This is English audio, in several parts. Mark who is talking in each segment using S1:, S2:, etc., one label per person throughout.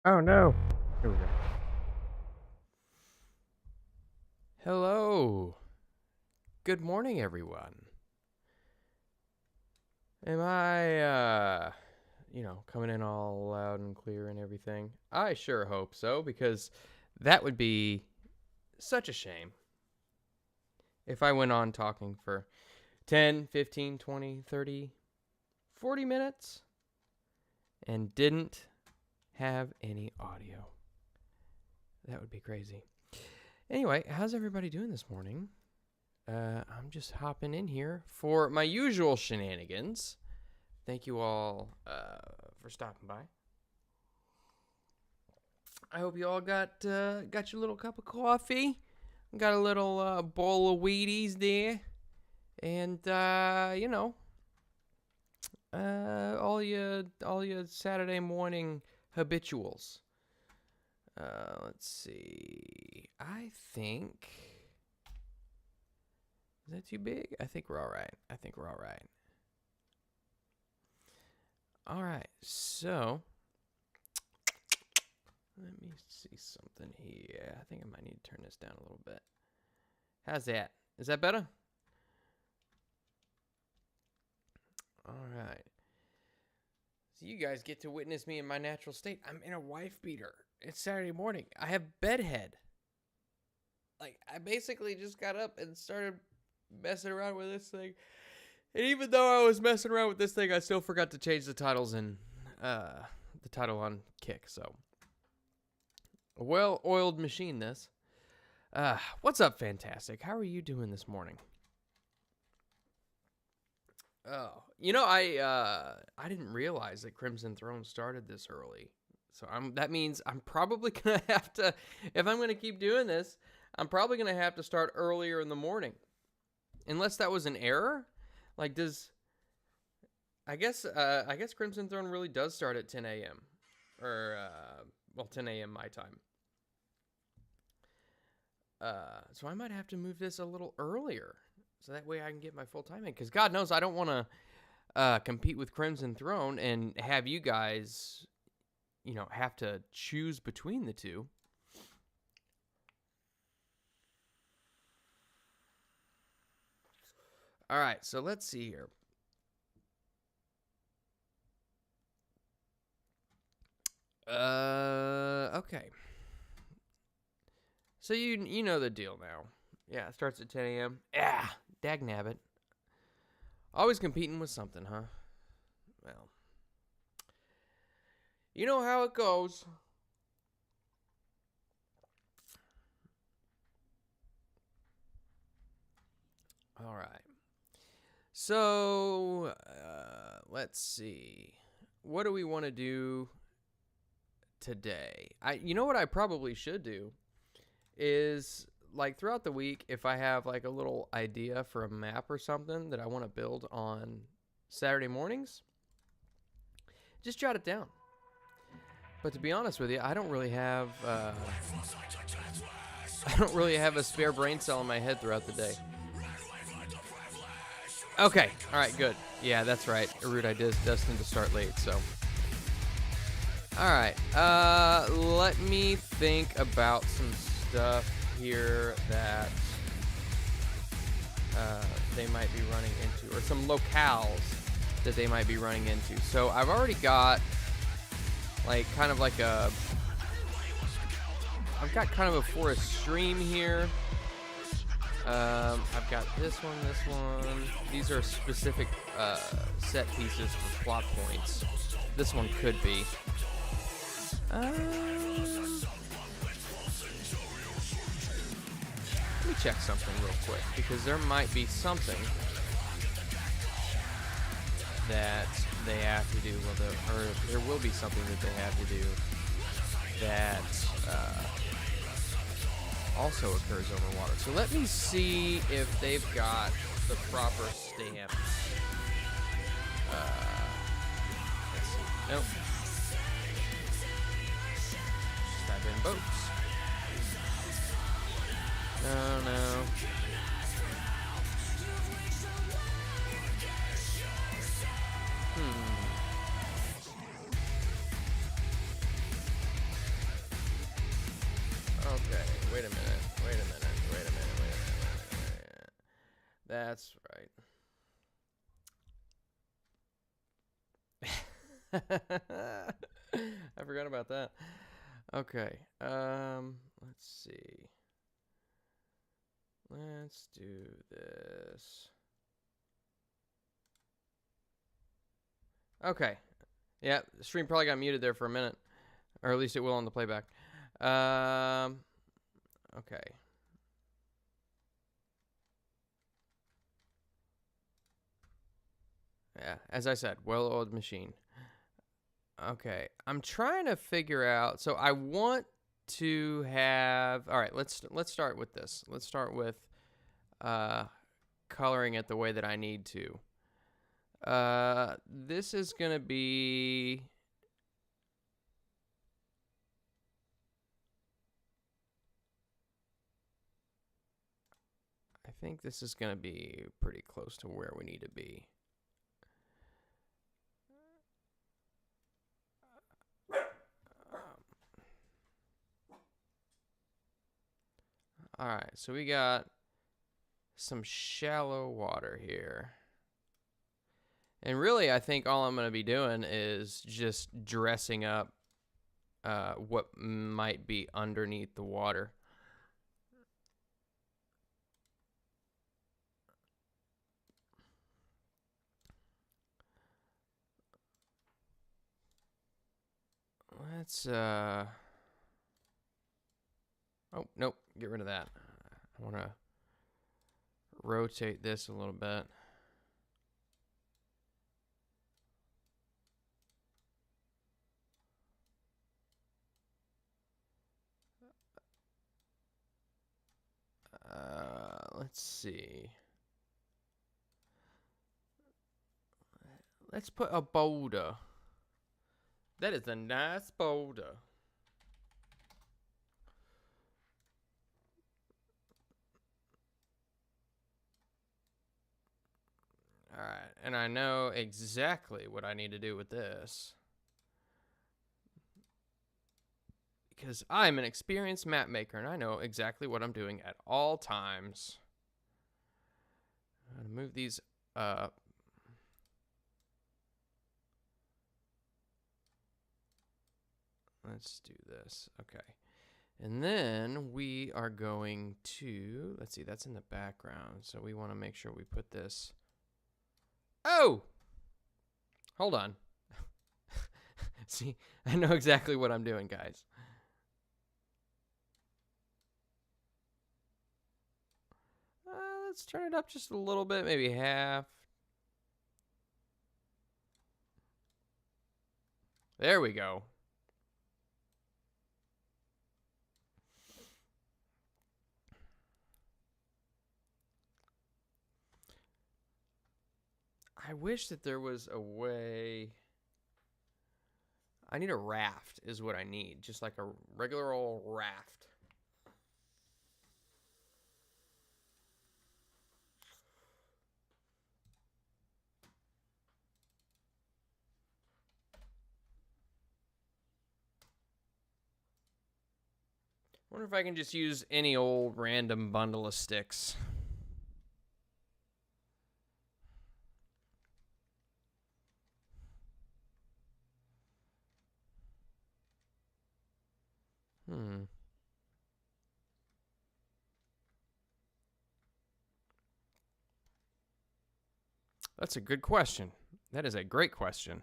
S1: Oh no. Here we go.
S2: Hello. Good morning, everyone. Am I coming in all loud and clear and everything? I sure hope so, because that would be such a shame if I went on talking for 10, 15, 20, 30, 40 minutes and didn't have any audio. That would be crazy. Anyway, how's everybody doing this morning? I'm just hopping in here for my usual shenanigans. Thank you all for stopping by. I hope you all got your little cup of coffee, got a little bowl of Wheaties there, and all your Saturday morning habituals. Let's see. I think. Is that too big? I think we're all right. All right, so let me see something here. I think I might need to turn this down a little bit. How's that? Is that better? All right. So you guys get to witness me in my natural state. I'm in a wife beater. It's Saturday morning. I have bedhead. Like, I basically just got up and started messing around with this thing. And even though I was messing around with this thing, I still forgot to change the titles in the title on Kick. So, a well-oiled machine, this. What's up, Fantastic? How are you doing this morning? Oh, I didn't realize that Crimson Throne started this early. So that means I'm probably gonna have to, if I'm gonna keep doing this, I'm probably gonna have to start earlier in the morning, unless that was an error. Like, I guess Crimson Throne really does start at 10 a.m. or 10 a.m. my time. So I might have to move this a little earlier, so that way I can get my full time in. Because God knows I don't want to compete with Crimson Throne and have you guys, have to choose between the two. All right, so let's see here. Okay. So you know the deal now. Yeah, it starts at 10 a.m. Yeah, dagnabbit. Always competing with something, huh? Well, you know how it goes. All right. So, let's see. What do we want to do today? You know what I probably should do is, like, throughout the week, if I have like a little idea for a map or something that I want to build on Saturday mornings, just jot it down. But to be honest with you, I don't really have a spare brain cell in my head throughout the day. Okay, all right, good. Yeah, that's right. Erudite is destined to start late, so. All right, let me think about some stuff here that they might be running into, or some locales that they might be running into. So I've already got I've got kind of a forest stream here. I've got this one. These are specific set pieces for plot points. This one could be. Let me check something real quick, because there might be something that they have to do, or there will be something that they have to do that also occurs over water. So let me see if they've got the proper stamps. Let's see. Nope. Just type in boats. No. That's right. I forgot about that. Okay. Let's see. Let's do this. Okay. Yeah, the stream probably got muted there for a minute. Or at least it will on the playback. Okay. Yeah, as I said, well-oiled machine. Okay, I'm trying to figure out. So I want to have. All right, let's start with this. Let's start with coloring it the way that I need to. This is gonna be. I think this is gonna be pretty close to where we need to be. All right, so we got some shallow water here. And really, I think all I'm going to be doing is just dressing up what might be underneath the water. Let's, oh, nope, get rid of that. I want to rotate this a little bit. Let's see. Let's put a boulder. That is a nice boulder. All right, and I know exactly what I need to do with this. Because I'm an experienced map maker and I know exactly what I'm doing at all times. I'm going to move these up. Let's do this. Okay. And then we are going to, let's see, that's in the background. So we want to make sure we put this. Oh! Hold on. See, I know exactly what I'm doing, guys. Let's turn it up just a little bit, maybe half. There we go. I wish that there was a way. I need a raft is what I need. Just like a regular old raft. Wonder if I can just use any old random bundle of sticks. That's a good question. That is a great question.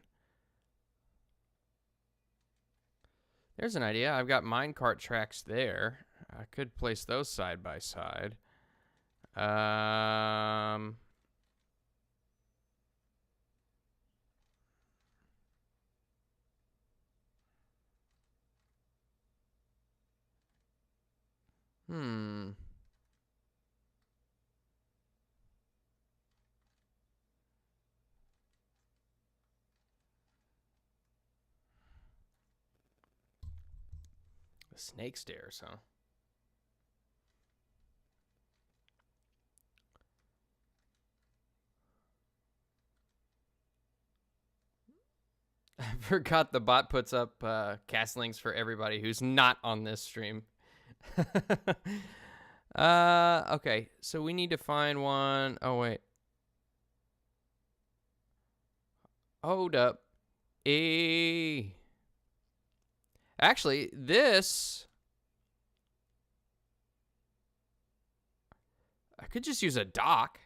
S2: There's an idea. I've got minecart tracks there. I could place those side by side. Snake stairs, huh? I forgot the bot puts up cast links for everybody who's not on this stream. Okay. So we need to find one. Oh, wait. Hold up. Actually, this... I could just use a dock.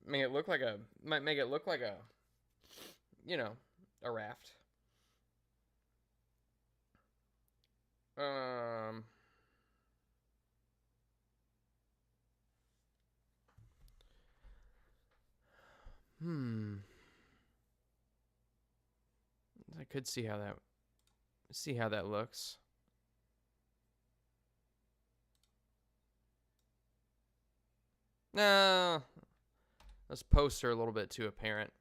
S2: Make it look like a... Might make it look like a... You know, a raft. I could see how that looks. No, this poster a little bit too apparent.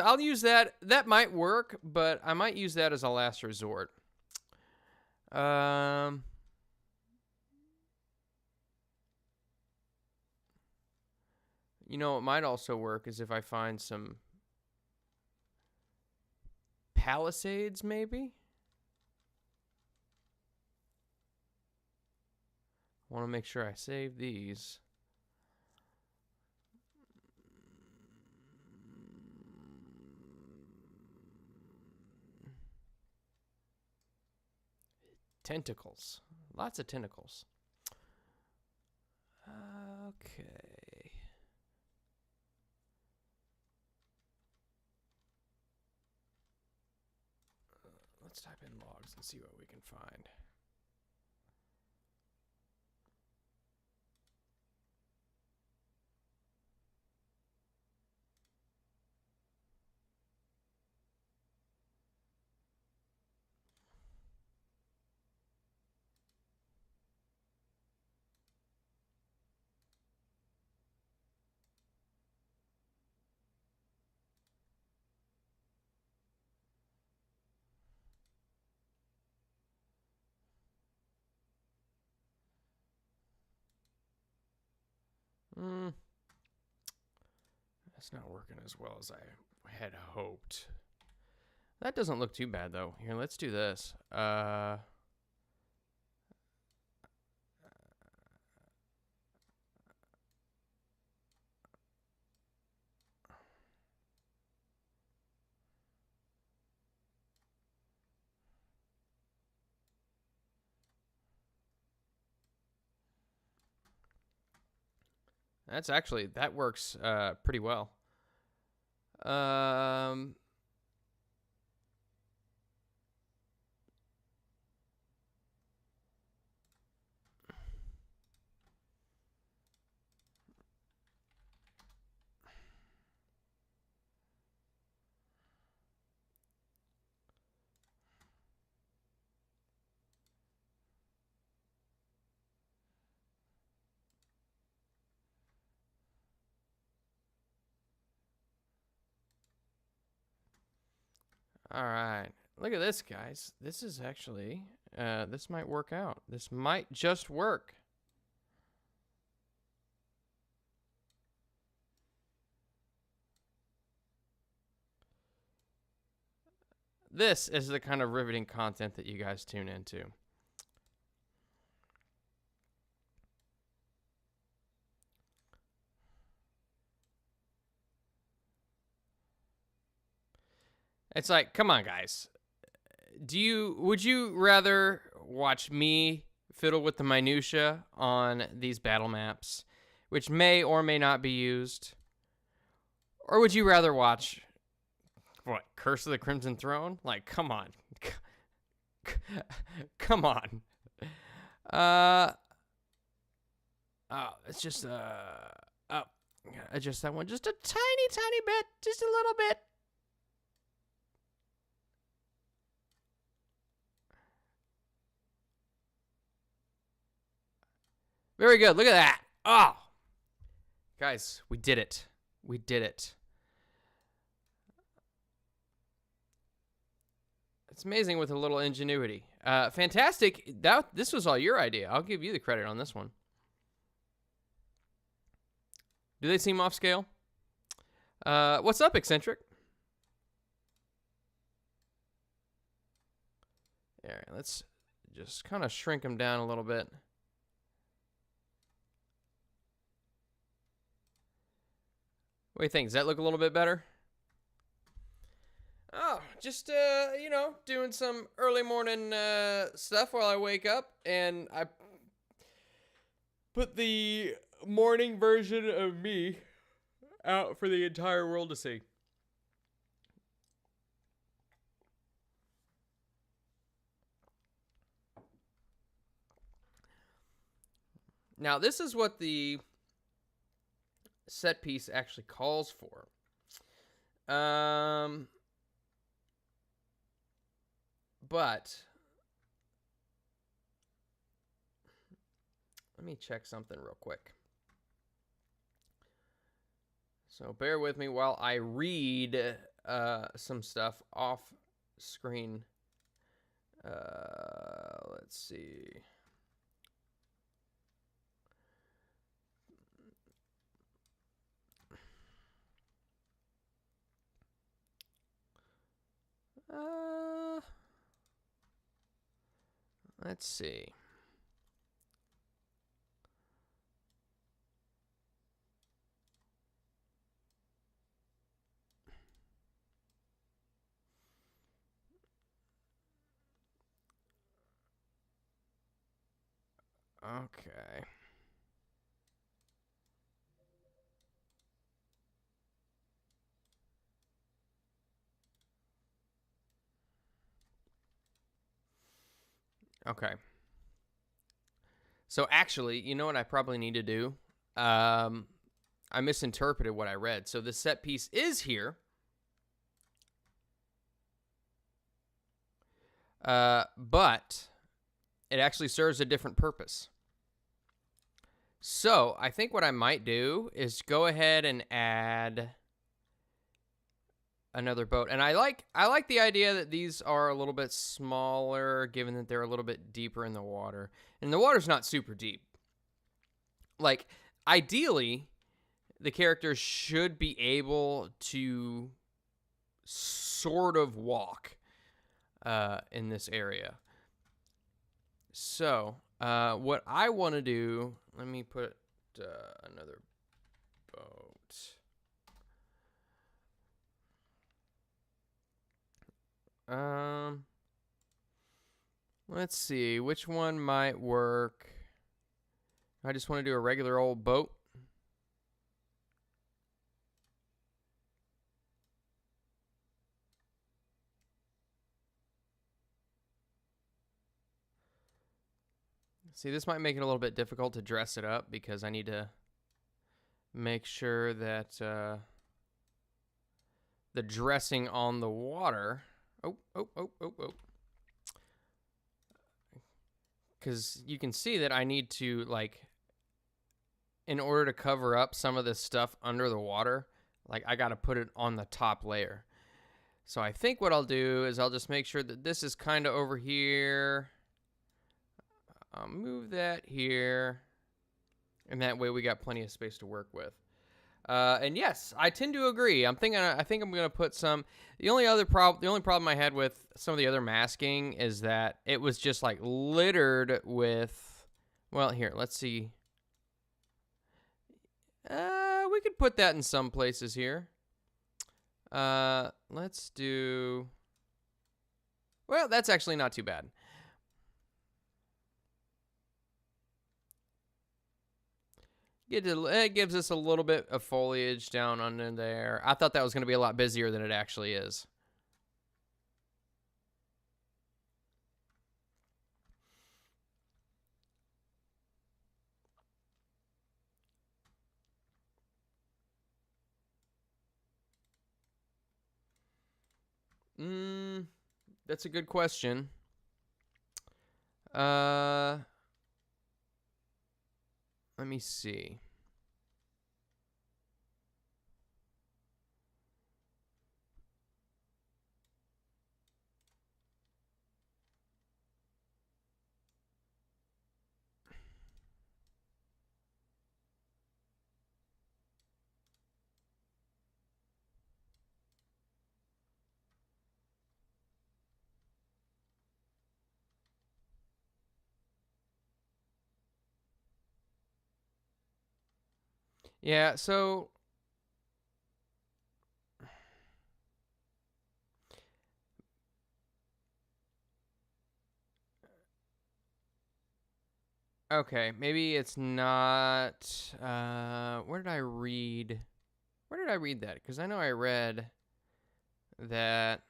S2: I'll use that. That might work, but I might use that as a last resort. You know, what might also work is if I find some palisades, maybe. I want to make sure I save these. Tentacles. Lots of tentacles. Okay. Let's type in logs and see what we can find. That's not working as well as I had hoped. That doesn't look too bad, though. Here, let's do this. That works pretty well. All right. Look at this, guys. This is actually, this might work out. This might just work. This is the kind of riveting content that you guys tune into. It's like, come on, guys. Would you rather watch me fiddle with the minutia on these battle maps, which may or may not be used? Or would you rather watch, what, Curse of the Crimson Throne? Like, come on. Come on. It's just, adjust that one just a tiny, tiny bit. Just a little bit. Very good. Look at that. Oh. Guys, we did it. We did it. It's amazing with a little ingenuity. Fantastic. This was all your idea. I'll give you the credit on this one. Do they seem off scale? What's up, Eccentric? All right, let's just kind of shrink them down a little bit. What do you think? Does that look a little bit better? Oh, just, you know, doing some early morning stuff while I wake up, and I put the morning version of me out for the entire world to see. Now, this is what the set piece actually calls for. But let me check something real quick. So bear with me while I read some stuff off screen. Let's see. Let's see. Okay. Okay. So actually, you know what I probably need to do? I misinterpreted what I read. So the set piece is here. But it actually serves a different purpose. So I think what I might do is go ahead and add another boat. And I like the idea that these are a little bit smaller, given that they're a little bit deeper in the water. And the water's not super deep. Like, ideally, the characters should be able to sort of walk in this area. So, what I want to do, let me put another boat. Let's see, which one might work? I just want to do a regular old boat. See, this might make it a little bit difficult to dress it up because I need to make sure that the dressing on the water. Oh. Because you can see that I need to, like, in order to cover up some of this stuff under the water, like, I got to put it on the top layer. So I think what I'll do is I'll just make sure that this is kind of over here. I'll move that here. And that way we got plenty of space to work with. And yes, I tend to agree. I think I'm gonna put some. The only problem I had with some of the other masking is that it was just like littered with. Well, here, let's see. We could put that in some places here. Let's do. Well, that's actually not too bad. It gives us a little bit of foliage down under there. I thought that was going to be a lot busier than it actually is. That's a good question. Let me see. Yeah, so okay, maybe it's not where did I read? Where did I read that? Cuz I know I read that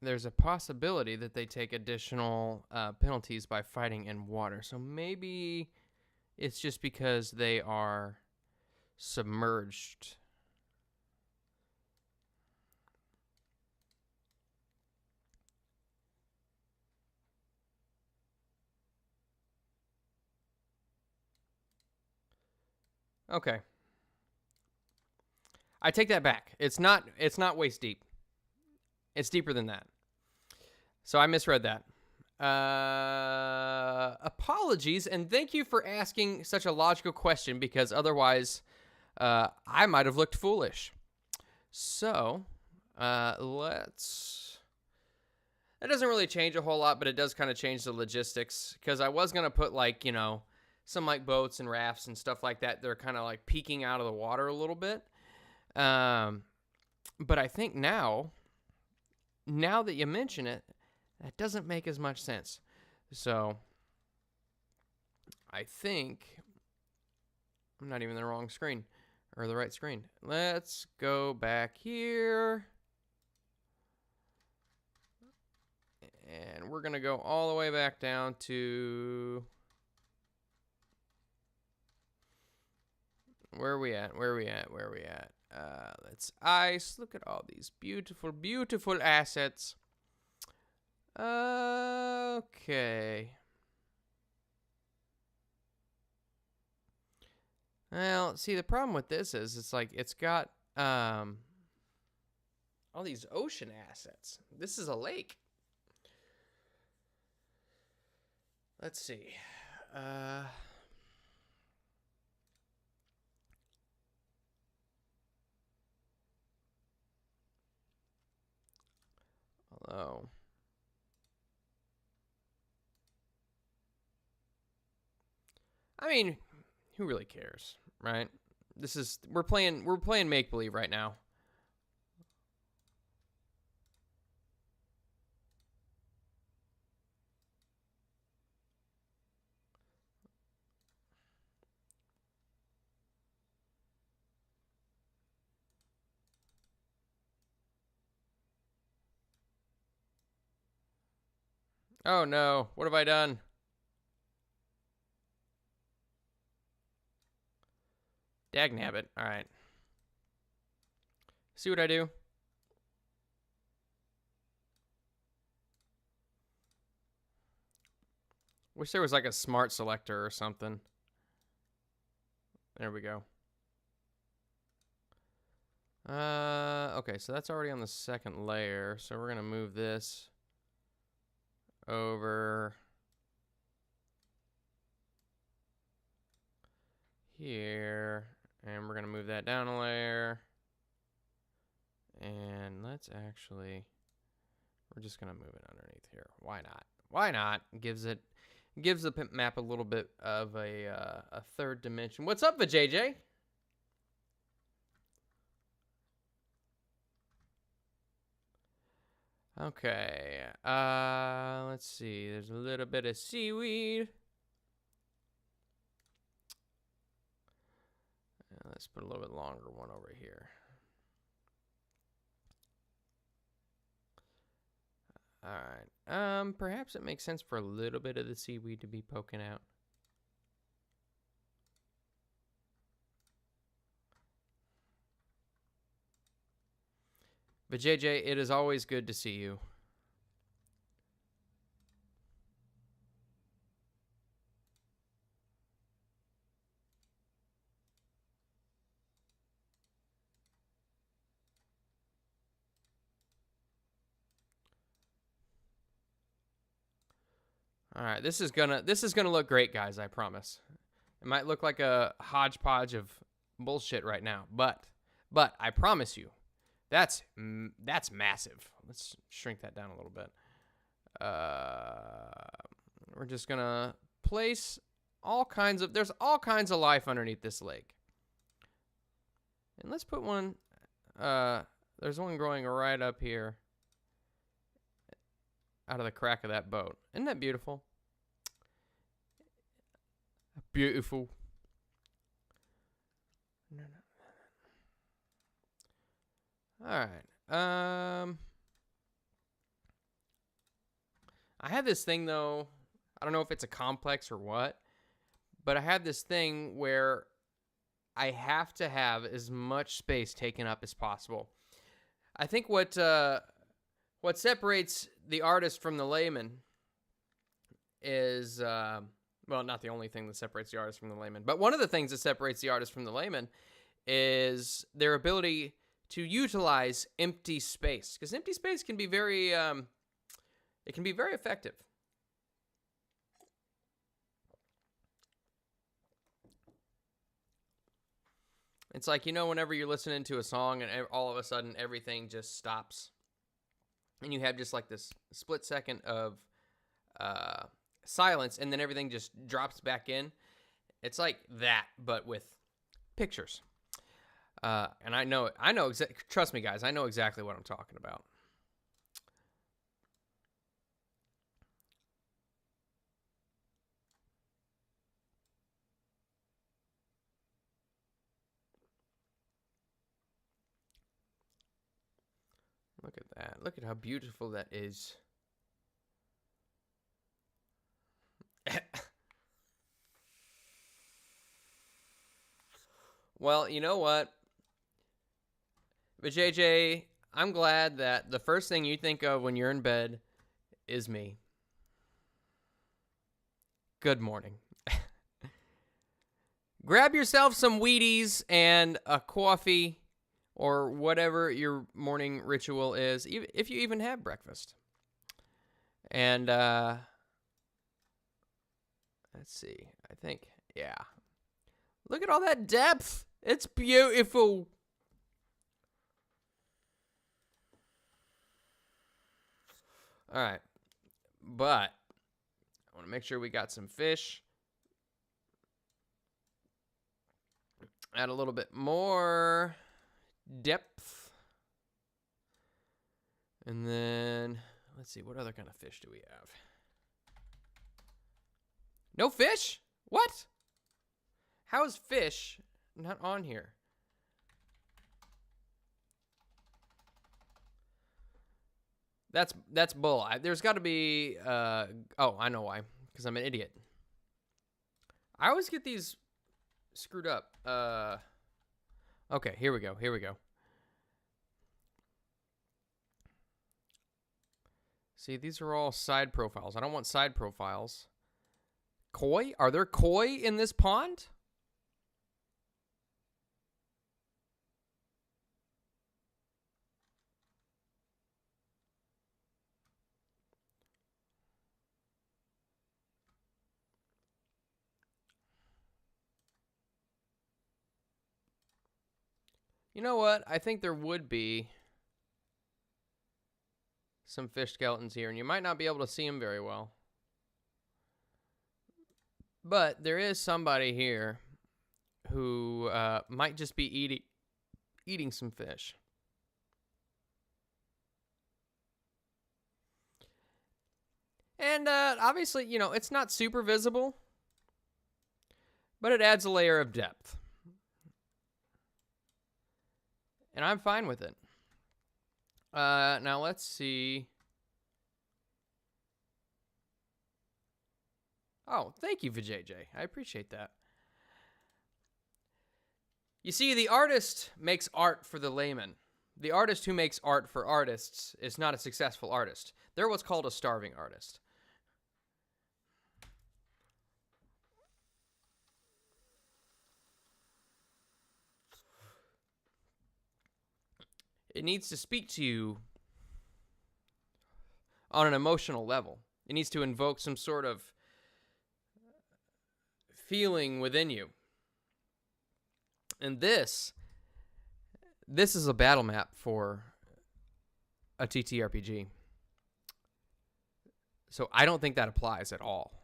S2: there's a possibility that they take additional penalties by fighting in water. So maybe it's just because they are submerged. Okay. I take that back. It's not waist deep. It's deeper than that. So I misread that. Apologies, and thank you for asking such a logical question because otherwise I might have looked foolish. So let's. That doesn't really change a whole lot, but it does kind of change the logistics because I was gonna put like some like boats and rafts and stuff like that. They're kind of like peeking out of the water a little bit. But I think now that you mention it, that doesn't make as much sense. So I think I'm not even in the wrong screen or the right screen. Let's go back here. And we're going to go all the way back down to where are we at? Let's ice. Look at all these beautiful, beautiful assets. Okay. Well, see, the problem with this is it's like it's got all these ocean assets. This is a lake. Let's see. Hello. I mean, who really cares, right? We're playing make believe right now. Oh no, what have I done? Dagnabbit. All right. See what I do? Wish there was like a smart selector or something. There we go. Okay, so that's already on the second layer. So we're gonna move this over here, and we're gonna move that down a layer. And let's actually, we're just gonna move it underneath here. Why not? Why not? Gives the map a little bit of a third dimension. What's up, JJ? Okay. Let's see. There's a little bit of seaweed. Let's put a little bit longer one over here. All right. Perhaps it makes sense for a little bit of the seaweed to be poking out. But JJ, it is always good to see you. All right, this is gonna look great, guys. I promise. It might look like a hodgepodge of bullshit right now, but I promise you, that's massive. Let's shrink that down a little bit. We're just gonna place there's all kinds of life underneath this lake. And let's put one, there's one growing right up here out of the crack of that boat. Isn't that beautiful? Beautiful. No. All right. I had this thing, though. I don't know if it's a complex or what, but I have this thing where I have to have as much space taken up as possible. I think what separates the artist from the layman is, well, not the only thing that separates the artist from the layman, but one of the things that separates the artist from the layman is their ability to utilize empty space, because empty space can be very, it can be very effective. It's like, whenever you're listening to a song and all of a sudden everything just stops, and you have just like this split second of silence, and then everything just drops back in. It's like that, but with pictures. And I know, trust me, guys, I know exactly what I'm talking about. Look at that. Look at how beautiful that is. Well, you know what? But JJ, I'm glad that the first thing you think of when you're in bed is me. Good morning. Grab yourself some Wheaties and a coffee or whatever your morning ritual is, if you even have breakfast. And let's see. I think, yeah. Look at all that depth. It's beautiful. All right. But I want to make sure we got some fish. Add a little bit more depth. And then, let's see, what other kind of fish do we have? No fish? What? How is fish not on here? That's bull. There's got to be, oh, I know why. Because I'm an idiot. I always get these screwed up. Okay, here we go. See, these are all side profiles. I don't want side profiles. Koi? Are there koi in this pond? You know what? I think there would be some fish skeletons here, and you might not be able to see them very well. But there is somebody here who might just be eating some fish. And obviously, it's not super visible, but it adds a layer of depth. And I'm fine with it. Now let's see. Oh, thank you, VJJ. I appreciate that. You see, the artist makes art for the layman. The artist who makes art for artists is not a successful artist. They're what's called a starving artist. It needs to speak to you on an emotional level. It needs to invoke some sort of feeling within you. And this is a battle map for a TTRPG. So I don't think that applies at all.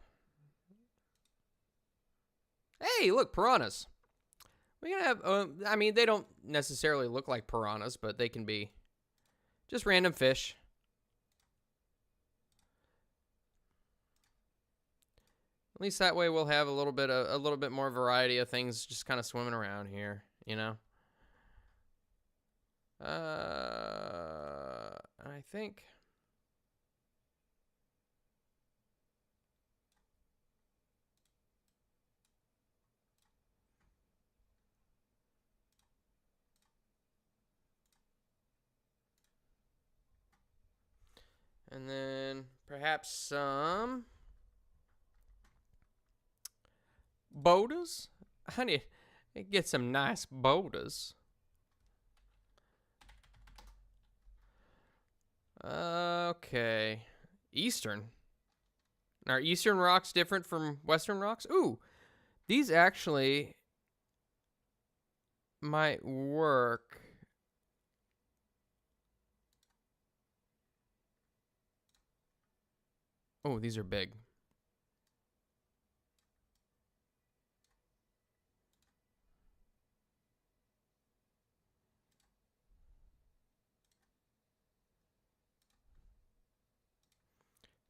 S2: Hey, look, piranhas. We can have, I mean, they don't necessarily look like piranhas, but they can be just random fish. At least that way we'll have a little bit more variety of things just kind of swimming around here, you know. I think. And then perhaps some boulders. I need to get some nice boulders. Okay. Eastern. Are Eastern rocks different from Western rocks? Ooh, these actually might work. Oh, these are big.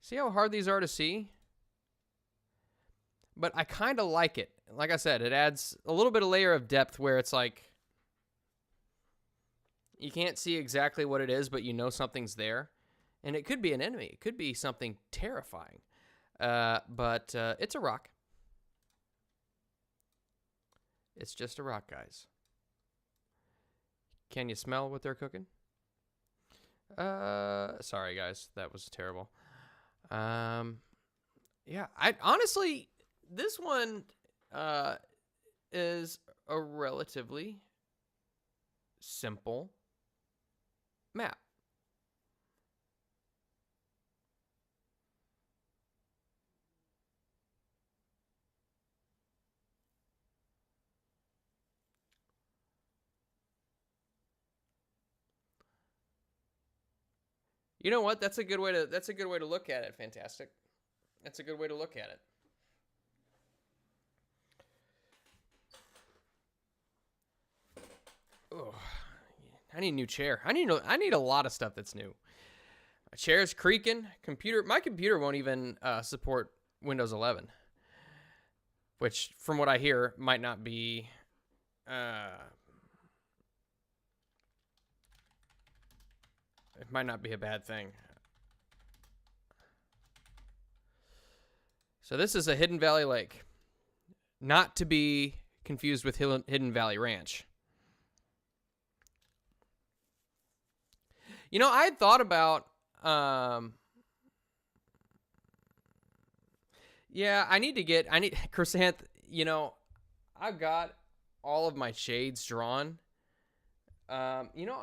S2: See how hard these are to see? But I kind of like it. Like I said, it adds a little bit of layer of depth where it's like you can't see exactly what it is, but you know something's there. And it could be an enemy. It could be something terrifying. But it's a rock. It's just a rock, guys. Can you smell what they're cooking? Sorry, guys. That was terrible. Yeah, I honestly, this one is a relatively simple map. You know what? That's a good way to look at it. Fantastic. That's a good way to look at it. Oh, I need a new chair. I need a lot of stuff that's new. My chair's creaking. My computer won't even support Windows 11, which, from what I hear, might not be. It might not be a bad thing. So this is a Hidden Valley Lake, not to be confused with Hidden Valley Ranch. You know, I had thought about, yeah, I need Chrysanth, you know, I've got all of my shades drawn. You know,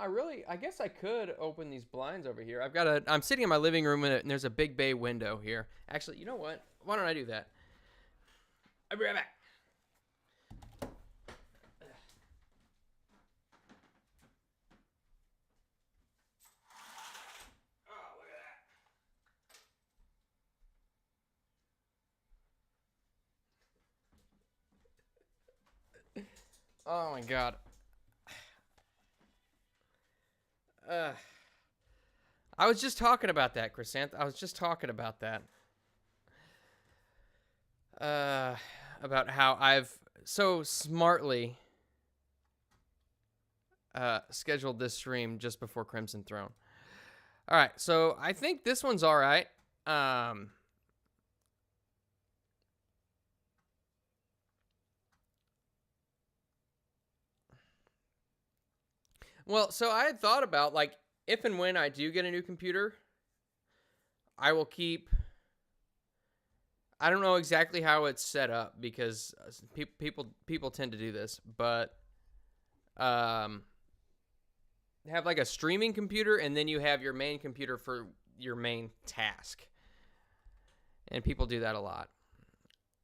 S2: I guess I could open these blinds over here. I'm sitting in my living room and there's a big bay window here. Actually, you know what? Why don't I do that? I'll be right back. Oh my god. I was just talking about that, Chrysanth. I was just talking about that. About how I've so smartly scheduled this stream just before Crimson Throne. All right, so I think this one's all right. Well, so I had thought about, like, if and when I do get a new computer, I will keep. I don't know exactly how it's set up because people tend to do this, but have like a streaming computer and then you have your main computer for your main task. And people do that a lot,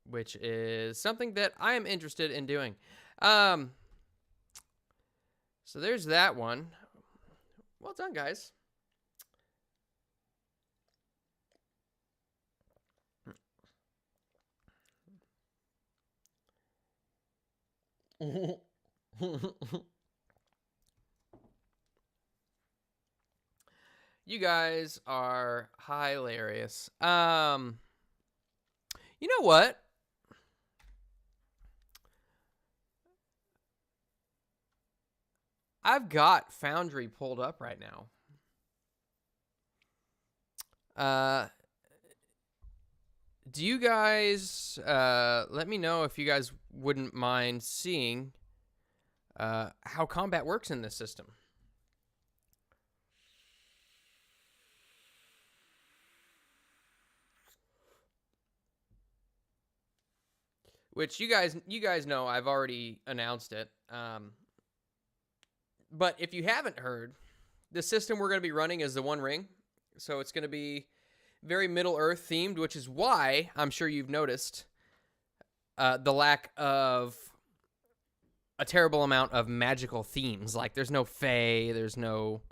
S2: which is something that I am interested in doing. So there's that one. Well done, guys. You guys are hilarious. You know what? I've got Foundry pulled up right now. Do you guys let me know if you guys wouldn't mind seeing how combat works in this system? Which you guys know I've already announced it. But if you haven't heard, the system we're going to be running is the One Ring. So it's going to be very Middle Earth themed, which is why I'm sure you've noticed the lack of a terrible amount of magical themes. Like there's no Fae, there's no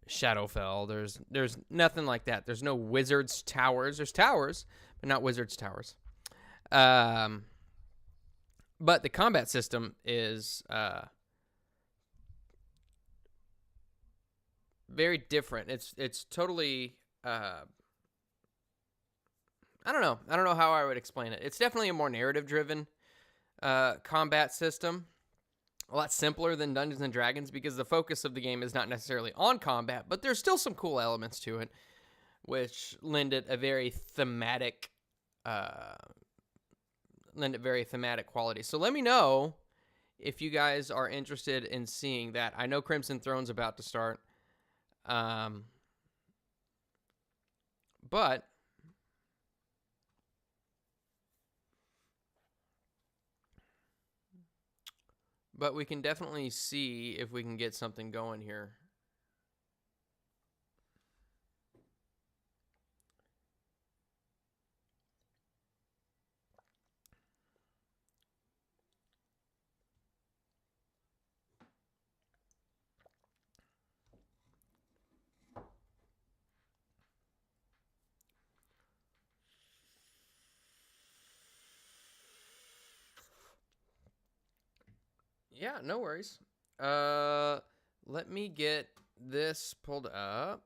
S2: Shadowfell, there's nothing like that. There's no wizards towers. There's towers, but not wizards towers. But the combat system is very different. It's totally I don't know how I would explain it. It's definitely a more narrative driven combat system. A lot simpler than Dungeons and Dragons because the focus of the game is not necessarily on combat, but there's still some cool elements to it, which lend it very thematic quality. So let me know if you guys are interested in seeing that. I know Crimson Throne's about to start, but we can definitely see if we can get something going here. Yeah, no worries. Let me get this pulled up.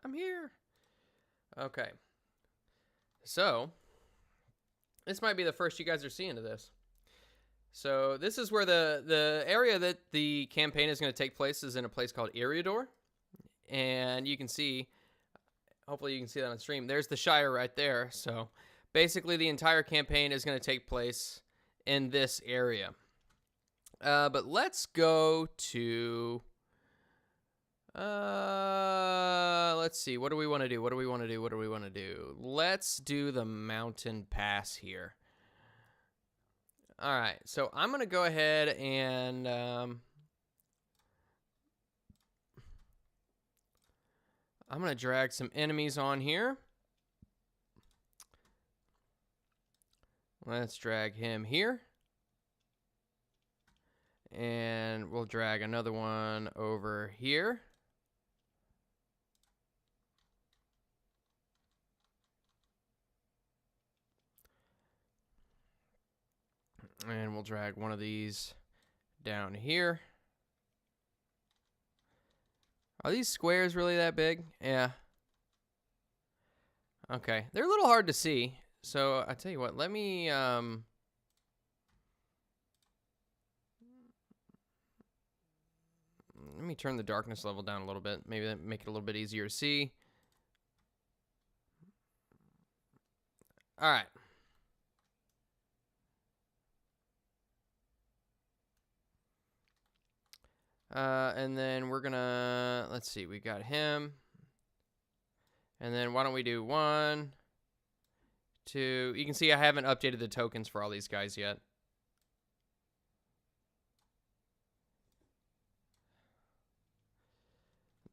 S2: I'm here. Okay. So, this might be the first you guys are seeing of this. So, this is where the area that the campaign is going to take place is in a place called Eriador. And you can see, hopefully you can see that on stream. There's the Shire right there. So, basically the entire campaign is going to take place in this area. But let's go to let's see, what do we want to do? Let's do the mountain pass here. All right, so I'm gonna go ahead and I'm gonna drag some enemies on here. Let's drag him here. And we'll drag another one over here. And we'll drag one of these down here. Are these squares really that big? Yeah. Okay. They're a little hard to see. So I tell you what, let me turn the darkness level down a little bit. Maybe that make it a little bit easier to see. All right. And then we're gonna, let's see, we got him. And then why don't we do 1, 2, you can see I haven't updated the tokens for all these guys yet.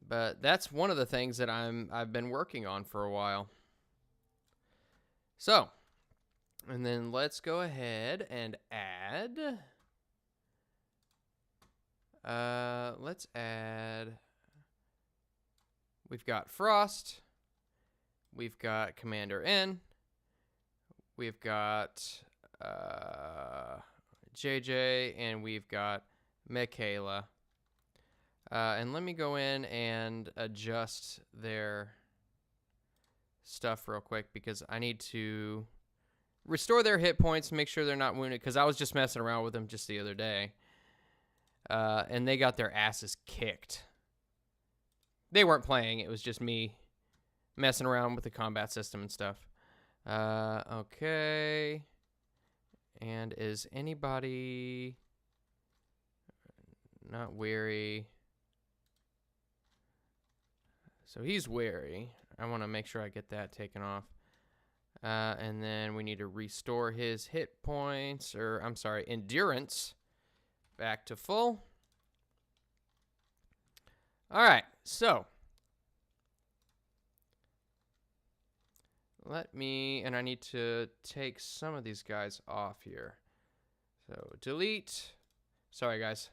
S2: But that's one of the things that I've been working on for a while. So, and then let's go ahead and add. Let's add. We've got Frost. We've got Commander N. We've got JJ, and we've got Michaela. And let me go in and adjust their stuff real quick because I need to restore their hit points, make sure they're not wounded, because I was just messing around with them just the other day. And they got their asses kicked. They weren't playing. It was just me messing around with the combat system and stuff. Okay. And is anybody not weary? So he's weary. I want to make sure I get that taken off. And then we need to restore his hit points, or I'm sorry, endurance back to full. All right, so and I need to take some of these guys off here. So delete. Sorry, guys.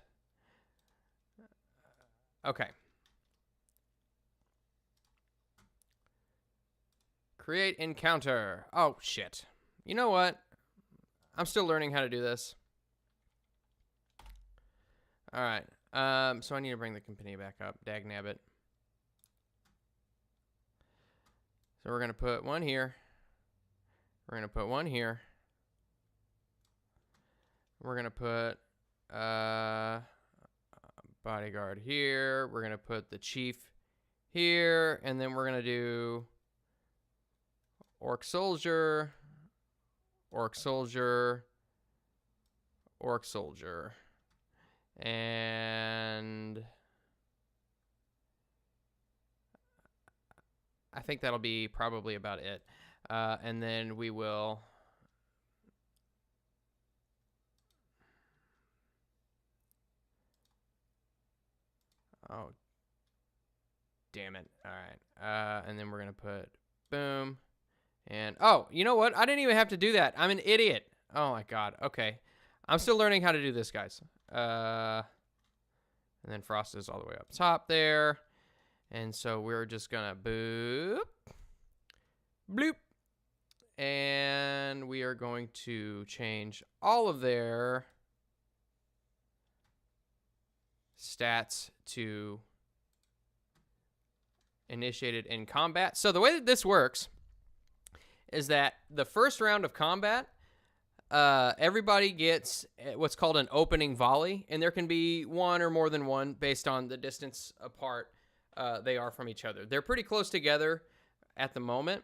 S2: Okay. Create encounter. Oh, shit. You know what? I'm still learning how to do this. All right. So I need to bring the company back up. Dagnabbit. So we're going to put one here. We're going to put one here. We're going to put bodyguard here. We're going to put the chief here. And then we're going to do orc soldier, orc soldier, orc soldier. And I think that'll be probably about it. And then we will oh, damn it. All right. And then we're going to put boom. And oh, you know what? I didn't even have to do that. I'm an idiot. Oh my God. Okay. I'm still learning how to do this, guys. And then frost is all the way up top there. And so we're just gonna boop, bloop. And we are going to change all of their stats to initiated in combat. So the way that this works is that the first round of combat, everybody gets what's called an opening volley, and there can be one or more than one based on the distance apart they are from each other. They're pretty close together at the moment.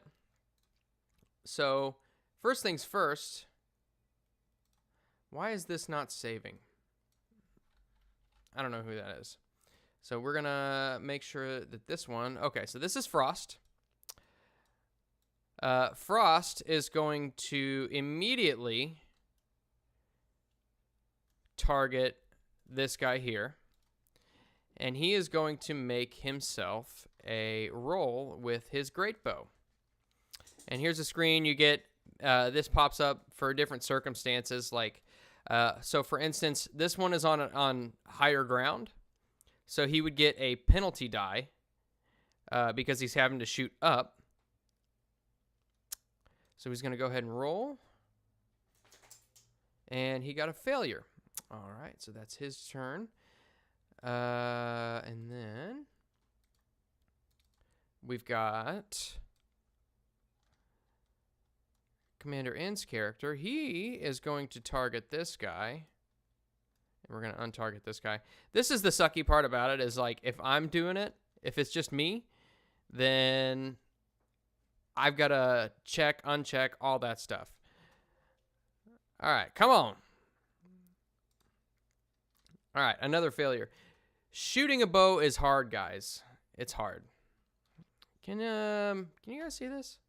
S2: So first things first, why is this not saving? I don't know who that is. So we're going to make sure that this one, okay, so this is Frost. Frost is going to immediately target this guy here, and he is going to make himself a roll with his great bow. And here's a screen you get. This pops up for different circumstances, like so for instance, this one is on higher ground, so he would get a penalty die because he's having to shoot up. So he's going to go ahead and roll. And he got a failure. All right, so that's his turn. And then we've got Commander N's character. He is going to target this guy. And we're going to untarget this guy. This is the sucky part about it, is like if I'm doing it, if it's just me, then I've got to check, uncheck, all that stuff. All right, come on. All right, another failure. Shooting a bow is hard, guys. It's hard. Can you guys see this?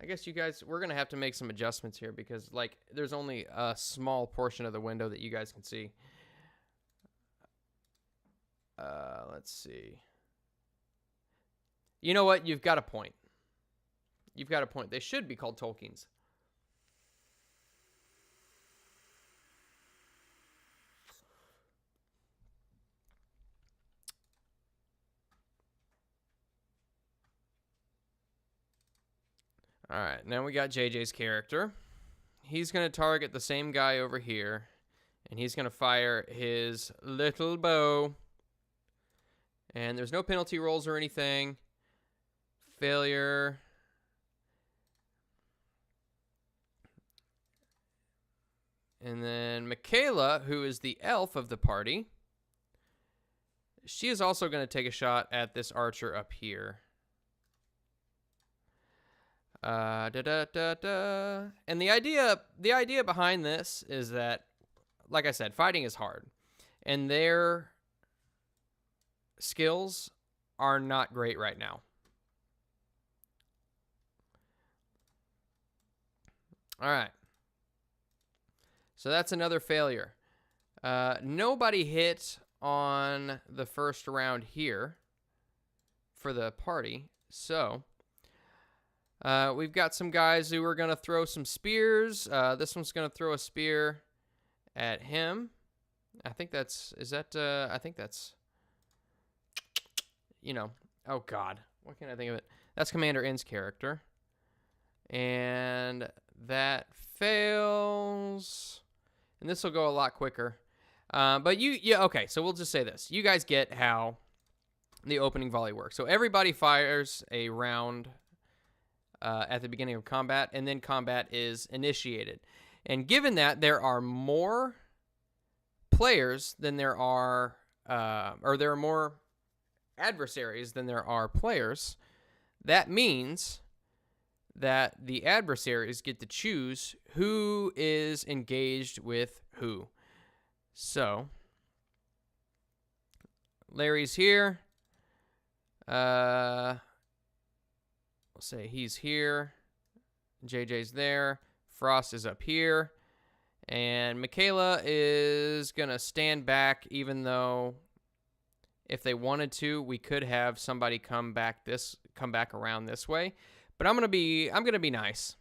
S2: I guess you guys, we're going to have to make some adjustments here because, like, there's only a small portion of the window that you guys can see. Let's see. You know what? You've got a point. You've got a point. They should be called Tolkien's. All right, now we got JJ's character. He's going to target the same guy over here. And he's going to fire his little bow. And there's no penalty rolls or anything. Failure. And then Michaela, who is the elf of the party, she is also going to take a shot at this archer up here. And the idea behind this is that, like I said, fighting is hard, and their skills are not great right now. All right. So that's another failure. Nobody hit on the first round here for the party. So we've got some guys who are going to throw some spears. This one's going to throw a spear at him. I think that's, you know, oh God, what can I think of it? That's Commander N's character. And that fails. And this will go a lot quicker. But okay, so we'll just say this. You guys get how the opening volley works. So everybody fires a round at the beginning of combat, and then combat is initiated. And given that there are more players than there are, or there are more adversaries than there are players, that means that the adversaries get to choose who is engaged with who. So, Larry's here. We'll say he's here. JJ's there. Frost is up here. And Michaela is going to stand back, even though if they wanted to, we could have somebody come back around this way. But I'm going to be nice.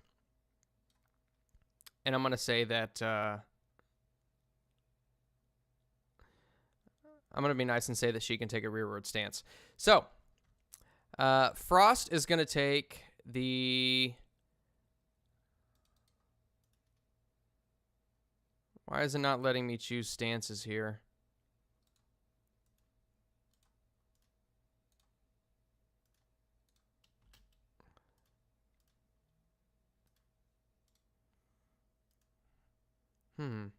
S2: And I'm going to say that I'm going to be nice and say that she can take a rearward stance. So, Frost is going to take the... Why is it not letting me choose stances here? It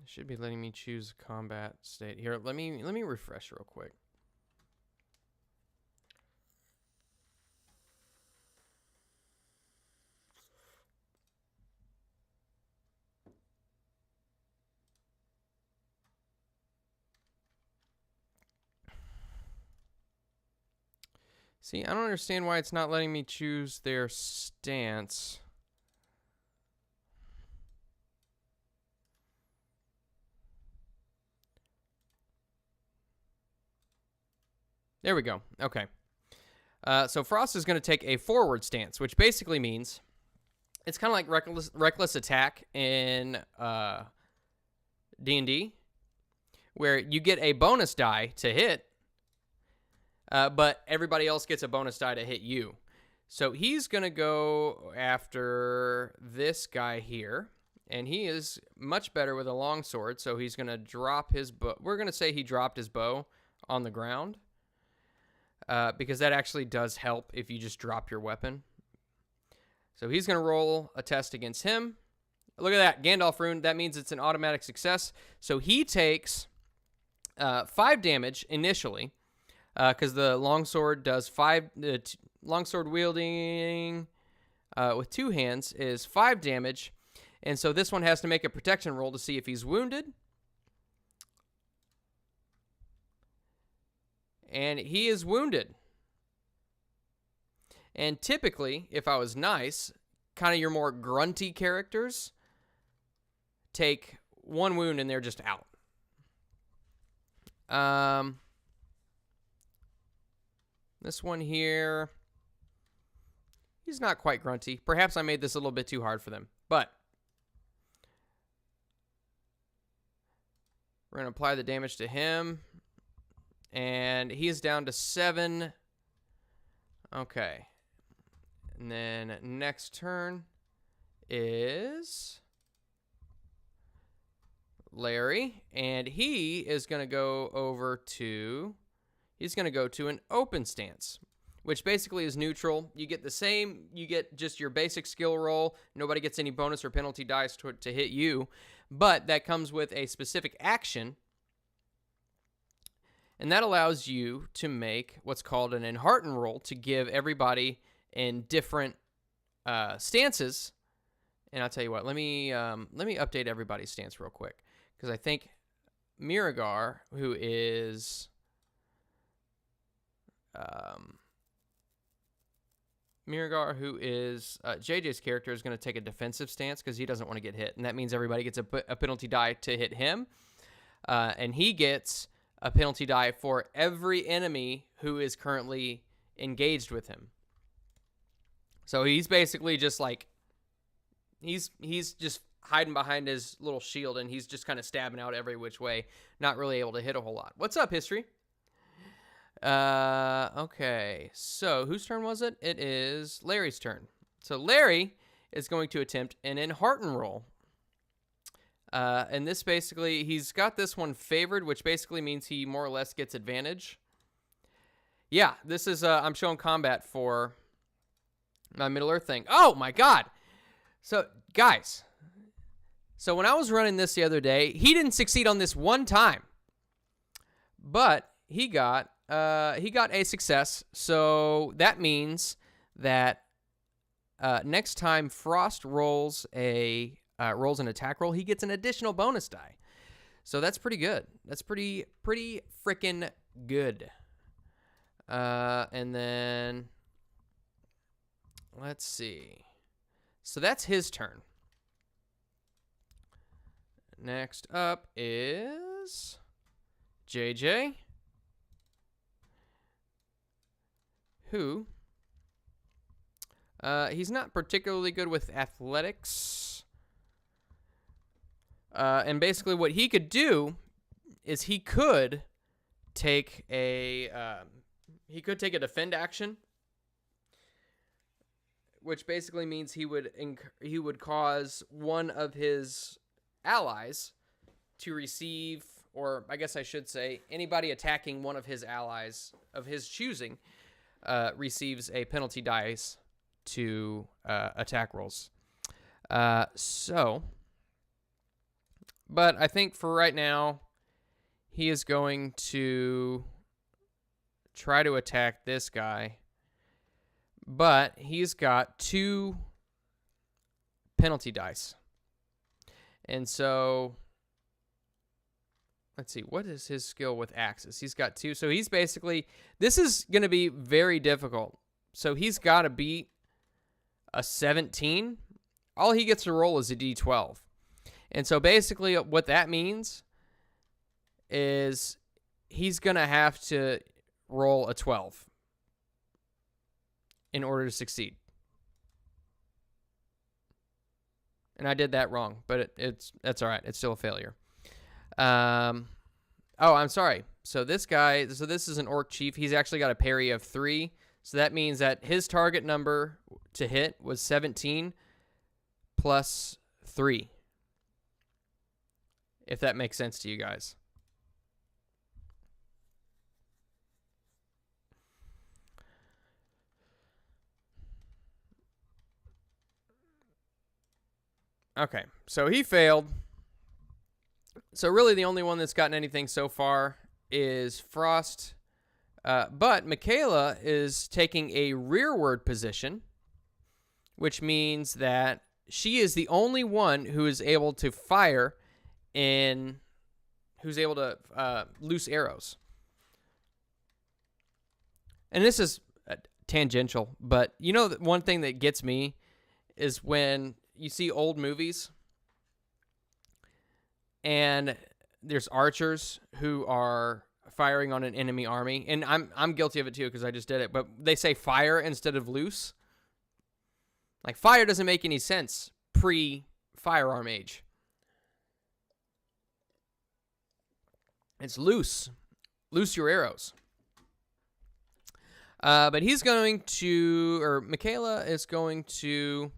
S2: should be letting me choose combat state. Here, let me refresh real quick. See, I don't understand why it's not letting me choose their stance. There we go. Okay. So Frost is going to take a forward stance, which basically means it's kind of like reckless attack in D&D, where you get a bonus die to hit, but everybody else gets a bonus die to hit you. So he's going to go after this guy here, and he is much better with a longsword, so he's going to drop his bow. We're going to say he dropped his bow on the ground, because that actually does help if you just drop your weapon. So he's going to roll a test against him. Look at that, Gandalf rune. That means it's an automatic success. So he takes 5 damage initially, because the longsword does 5. Longsword wielding with 2 hands is 5 damage. And so this one has to make a protection roll to see if he's wounded. And he is wounded. And typically, if I was nice, kind of your more grunty characters take 1 wound and they're just out. This one here, he's not quite grunty. Perhaps I made this a little bit too hard for them. But we're going to apply the damage to him. And he is down to 7. Okay. And then next turn is Larry, and he is going to go over to, he's going to go to an open stance, which basically is neutral. You get the same, you get just your basic skill roll. Nobody gets any bonus or penalty dice to hit you, but that comes with a specific action, and that allows you to make what's called an enhearten roll to give everybody in different stances. And I'll tell you what, let me update everybody's stance real quick, because I think Miragar, who is JJ's character, is going to take a defensive stance because he doesn't want to get hit, and that means everybody gets a penalty die to hit him, and he gets a penalty die for every enemy who is currently engaged with him. So he's basically just like, he's just hiding behind his little shield, and he's just kind of stabbing out every which way, not really able to hit a whole lot. What's up, History? Okay, so whose turn was it? It is Larry's turn. So Larry is going to attempt an enhearten roll. And this basically, he's got this one favored, which basically means he more or less gets advantage. Yeah, this is, I'm showing combat for my Middle-earth thing. Oh, my God. So, guys, so when I was running this the other day, he didn't succeed on this one time, but he got a success. So that means that next time Frost rolls an attack roll, he gets an additional bonus die. So that's pretty good. That's pretty freaking good. And then let's see. So that's his turn. Next up is JJ, who he's not particularly good with athletics. And basically what he could do is he could take a defend action, which basically means he would cause one of his allies to receive, or I guess I should say, anybody attacking one of his allies of his choosing receives a penalty dice to attack rolls. But I think for right now, he is going to try to attack this guy, but he's got 2 penalty dice. And so, let's see, what is his skill with axes? He's got 2. So he's basically, this is going to be very difficult. So he's got to beat a 17. All he gets to roll is a d12. And so basically what that means is he's going to have to roll a 12 in order to succeed. And I did that wrong, but that's all right. It's still a failure. Oh, I'm sorry. So this is an orc chief. He's actually got a parry of 3. So that means that his target number to hit was 17 plus 3. If that makes sense to you guys. Okay, so he failed. So really the only one that's gotten anything so far is Frost. But Michaela is taking a rearward position, which means that she is the only one who is able to fire who's able to loose arrows. And this is tangential, but you know, one thing that gets me is when you see old movies and there's archers who are firing on an enemy army, and I'm guilty of it too because I just did it, but they say fire instead of loose. Like, fire doesn't make any sense pre-firearm age. It's loose. Loose your arrows. But he's going to, or Michaela is going to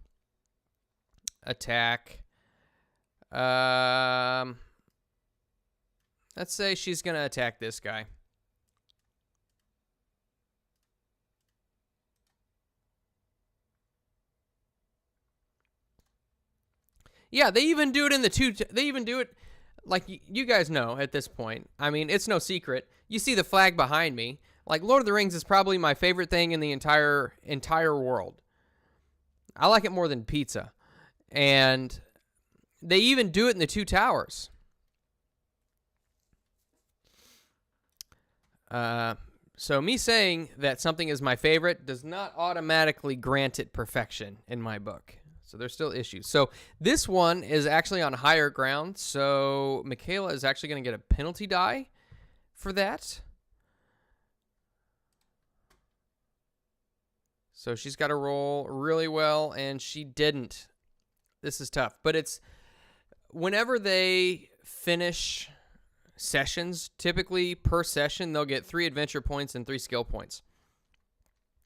S2: attack. Let's say she's going to attack this guy. Yeah, they even do it in the they even do it, like you guys know at this point. I mean, it's no secret. You see the flag behind me. Like, Lord of the Rings is probably my favorite thing in the entire world. I like it more than pizza. And they even do it in the Two Towers. So me saying that something is my favorite does not automatically grant it perfection in my book. So there's still issues. So this one is actually on higher ground. So Michaela is actually going to get a penalty die for that. So she's got to roll really well, and she didn't. This is tough. But it's whenever they finish sessions, typically per session, they'll get 3 adventure points and 3 skill points.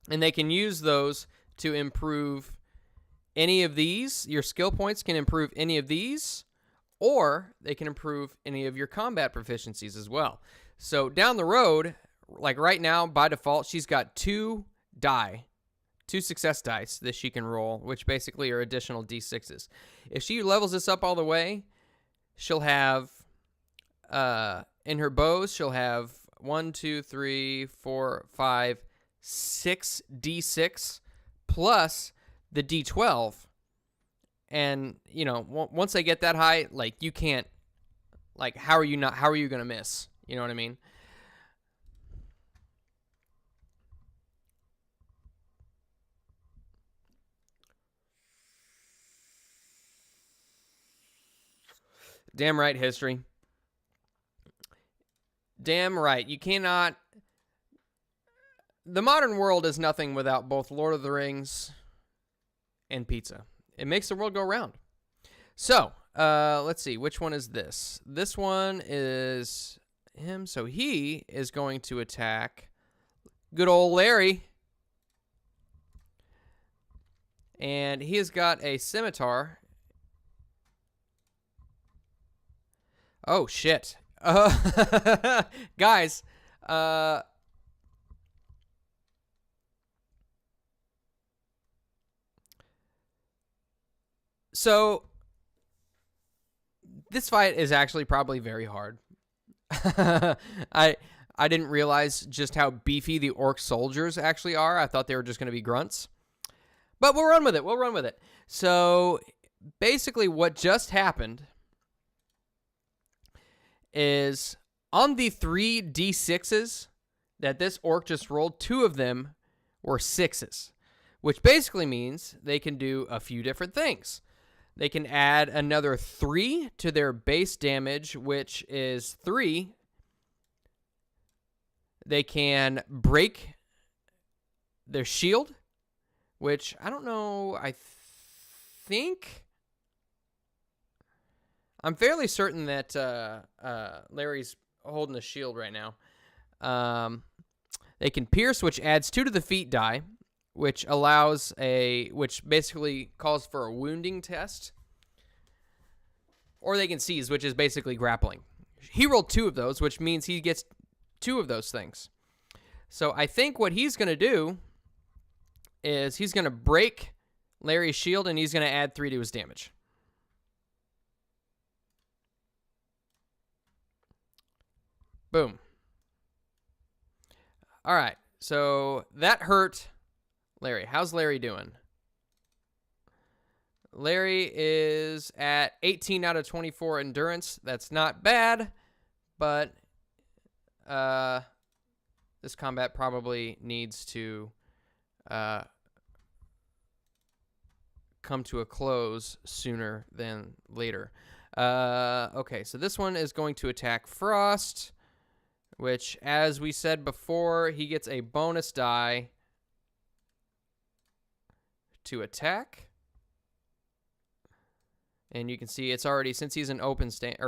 S2: And they can use those to improve any of these. Your skill points can improve any of these, or they can improve any of your combat proficiencies as well. So down the road, like right now, by default, she's got 2 success dice that she can roll, which basically are additional D6s. If she levels this up all the way, she'll have, in her bows, she'll have 1, 2, 3, 4, 5, 6 D6 plus the D12. And, you know, once they get that high, like, you can't, like, how are you going to miss? You know what I mean? Damn right, history. Damn right. You cannot. The modern world is nothing without both Lord of the Rings and pizza. It makes the world go round. So, let's see. Which one is this? This one is him. So he is going to attack good old Larry. And he has got a scimitar. Oh, shit. Guys, so this fight is actually probably very hard. I didn't realize just how beefy the orc soldiers actually are. I thought they were just going to be grunts. But we'll run with it. So basically what just happened is on the 3 D6s that this orc just rolled, 2 of them were 6s, which basically means they can do a few different things. They can add another 3 to their base damage, which is 3. They can break their shield, which I don't know, I think I'm fairly certain that Larry's holding the shield right now. They can pierce, which adds 2 to the feat die, which basically calls for a wounding test. Or they can seize, which is basically grappling. He rolled 2 of those, which means he gets 2 of those things. So I think what he's going to do is he's going to break Larry's shield, and he's going to add 3 to his damage. Boom. All right, so that hurt Larry. How's Larry doing? Larry is at 18 out of 24 endurance. That's not bad, but this combat probably needs to come to a close sooner than later. Okay, so this one is going to attack Frost, which, as we said before, he gets a bonus die to attack. And you can see it's already, since he's in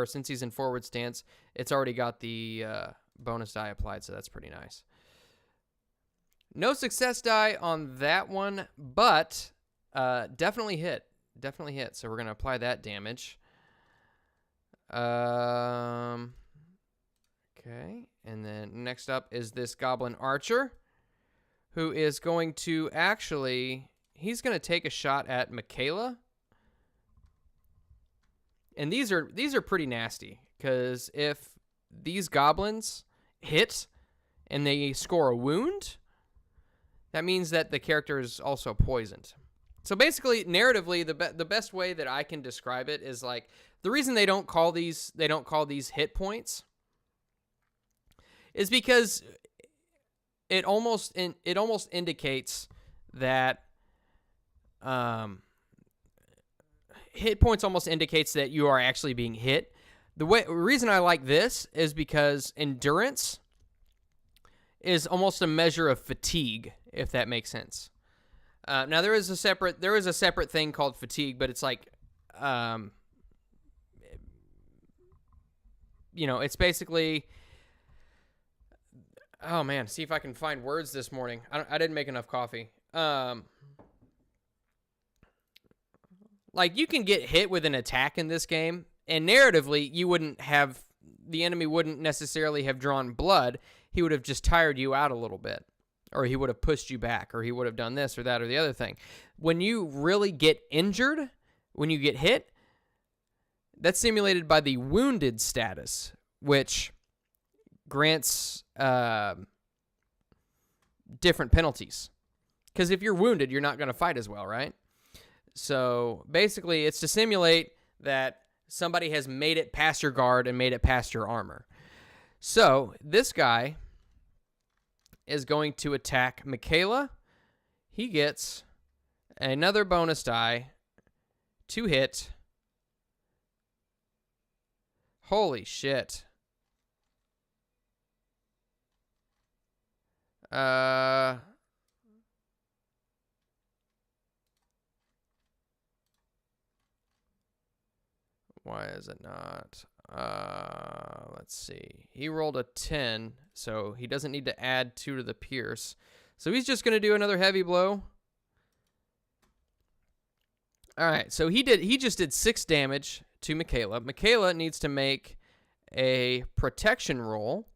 S2: since he's in forward stance, it's already got the bonus die applied, so that's pretty nice. No success die on that one, but definitely hit. Definitely hit. So we're going to apply that damage. Okay. And then next up is this Goblin Archer, who is going to actually... He's going to take a shot at Michaela. And these are pretty nasty, because if these goblins hit and they score a wound, that means that the character is also poisoned. So basically, narratively, the best way that I can describe it is like, the reason they don't call these hit points is because it almost indicates that hit points almost indicates that you are actually being hit. The reason I like this is because endurance is almost a measure of fatigue, if that makes sense. Now there is a separate thing called fatigue, but it's like, it's basically. Oh man, see if I can find words this morning. I didn't make enough coffee. Like, you can get hit with an attack in this game, and narratively, the enemy wouldn't necessarily have drawn blood. He would have just tired you out a little bit, or he would have pushed you back, or he would have done this or that or the other thing. When you really get injured, when you get hit, that's simulated by the wounded status, which grants different penalties. Because if you're wounded, you're not going to fight as well, right? So basically, it's to simulate that somebody has made it past your guard and made it past your armor. So this guy is going to attack Michaela. He gets another bonus die to hit. Holy shit. Why is it not? Let's see. He rolled a 10, so he doesn't need to add 2 to the pierce. So he's just going to do another heavy blow. All right, so he just did 6 damage to Michaela. Michaela needs to make a protection roll.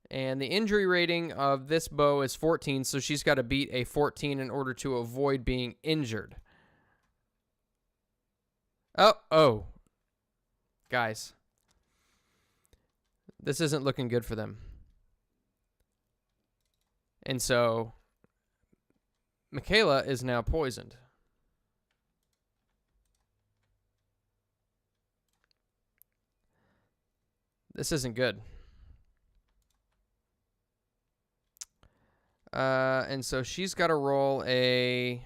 S2: And the injury rating of this bow is 14, so she's got to beat a 14 in order to avoid being injured. Oh. Guys. This isn't looking good for them. And so, Michaela is now poisoned. This isn't good. And so she's got to roll a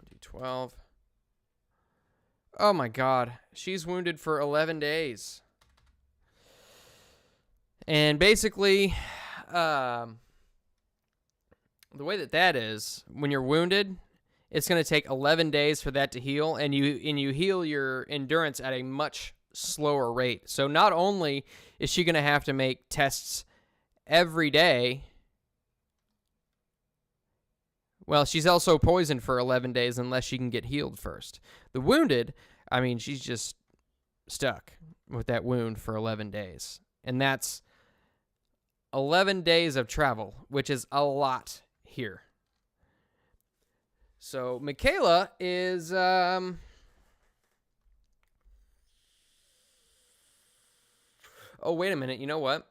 S2: 1d12. Oh my god. She's wounded for 11 days. And basically, the way that is, when you're wounded, it's going to take 11 days for that to heal, and you heal your endurance at a much slower rate. So not only is she going to have to make tests every day, well, she's also poisoned for 11 days unless she can get healed first. The wounded, I mean, she's just stuck with that wound for 11 days. And that's 11 days of travel, which is a lot here. So Michaela is oh, wait a minute. You know what?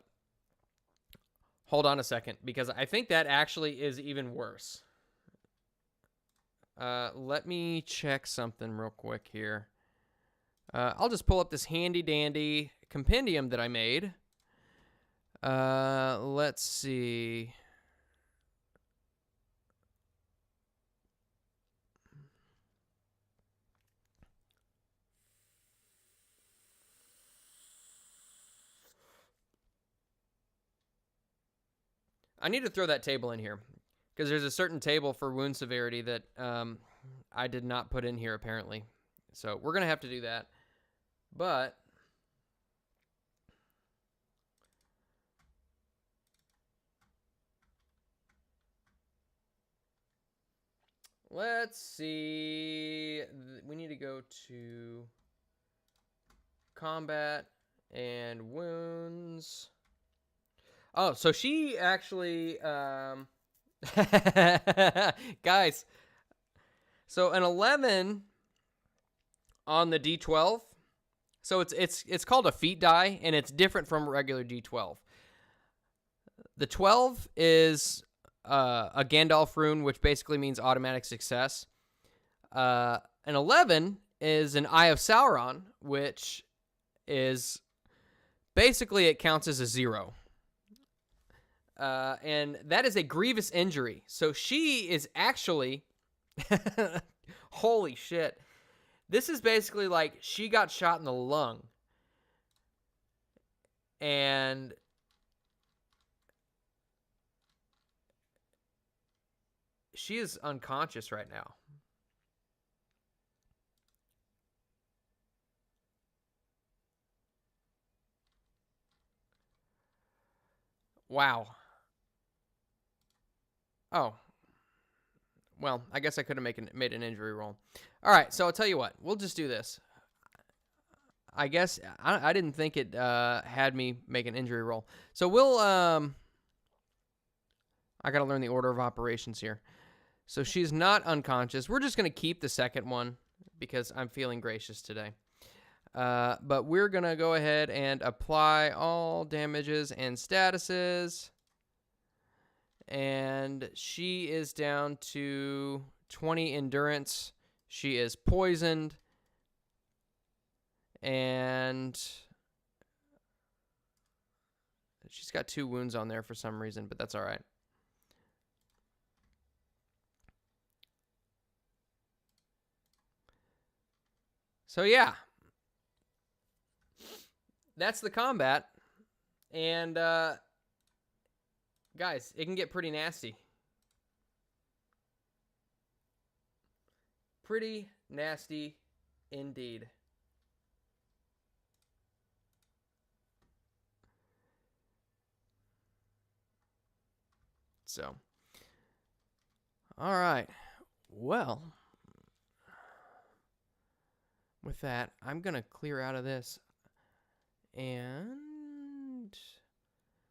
S2: Hold on a second, because I think that actually is even worse. Let me check something real quick here. I'll just pull up this handy-dandy compendium that I made. Let's see. I need to throw that table in here, because there's a certain table for wound severity that I did not put in here, apparently. So we're going to have to do that. But Let's see. We need to go to combat and wounds. Oh, so she actually, guys. So an 11 on the D12. So it's called a feat die, and it's different from regular D12. The 12 is a Gandalf rune, which basically means automatic success. An 11 is an Eye of Sauron, which is basically it counts as a 0. And that is a grievous injury. So she is actually, holy shit. This is basically like she got shot in the lung. And she is unconscious right now. Wow. Oh. Well, I guess I could have made an injury roll. All right, so I'll tell you what. We'll just do this. I guess I didn't think it had me make an injury roll. So we'll... I got to learn the order of operations here. So she's not unconscious. We're just going to keep the second one because I'm feeling gracious today. But we're going to go ahead and apply all damages and statuses. And she is down to 20 endurance. She is poisoned. And she's got 2 wounds on there for some reason, but that's all right. So yeah, that's the combat. And guys, it can get pretty nasty. Pretty nasty indeed. So, all right. Well, with that, I'm going to clear out of this. And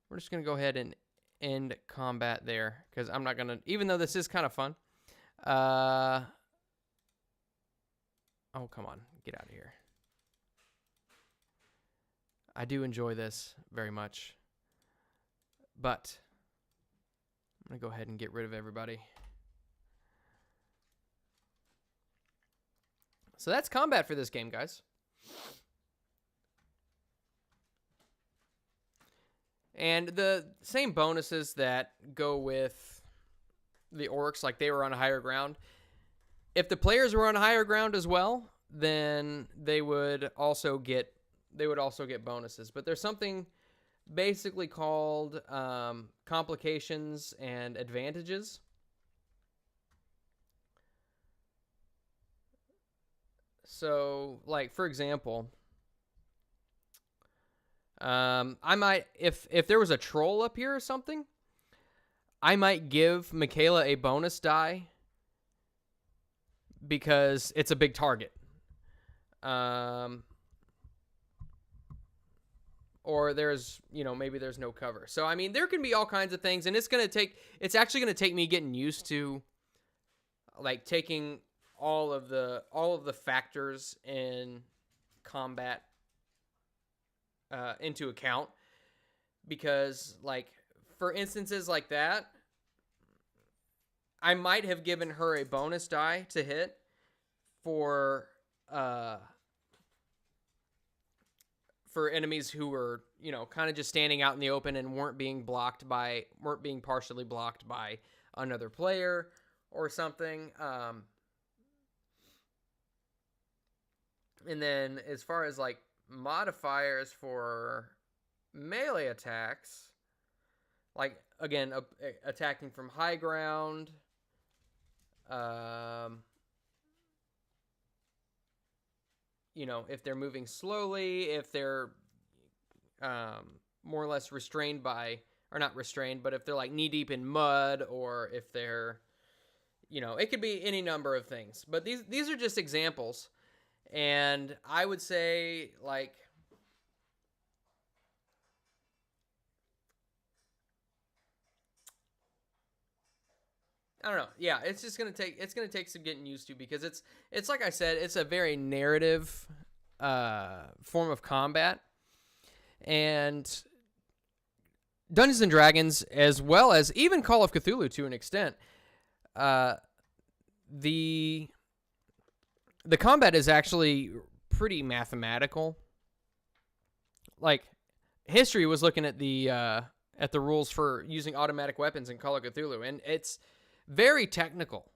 S2: we're just going to go ahead and end combat there. Because I'm not going to, even though this is kind of fun. Oh, come on. Get out of here. I do enjoy this very much. But I'm going to go ahead and get rid of everybody. So that's combat for this game, guys. And the same bonuses that go with the orcs, like they were on higher ground. If the players were on higher ground as well, then they would also get bonuses. But there's something basically called complications and advantages. So, like, for example, I might, if there was a troll up here or something, I might give Michaela a bonus die because it's a big target. Or there's, maybe there's no cover. So, I mean, there can be all kinds of things, and it's actually going to take me getting used to, like, taking all of the factors in combat into account, because, like, for instances like that, I might have given her a bonus die to hit for enemies who were, kind of just standing out in the open and weren't being partially blocked by another player or something. And then as far as, like, modifiers for melee attacks, like, again, attacking from high ground, if they're moving slowly, if they're more or less restrained by, or not restrained, but if they're, like, knee deep in mud, or if they're, it could be any number of things. But these are just examples. And I would say, like, I don't know. Yeah, it's going to take some getting used to, because it's like I said, it's a very narrative form of combat. And Dungeons and Dragons, as well as even Call of Cthulhu to an extent, the combat is actually pretty mathematical. Like, history was looking at the rules for using automatic weapons in Call of Cthulhu, and it's very technical.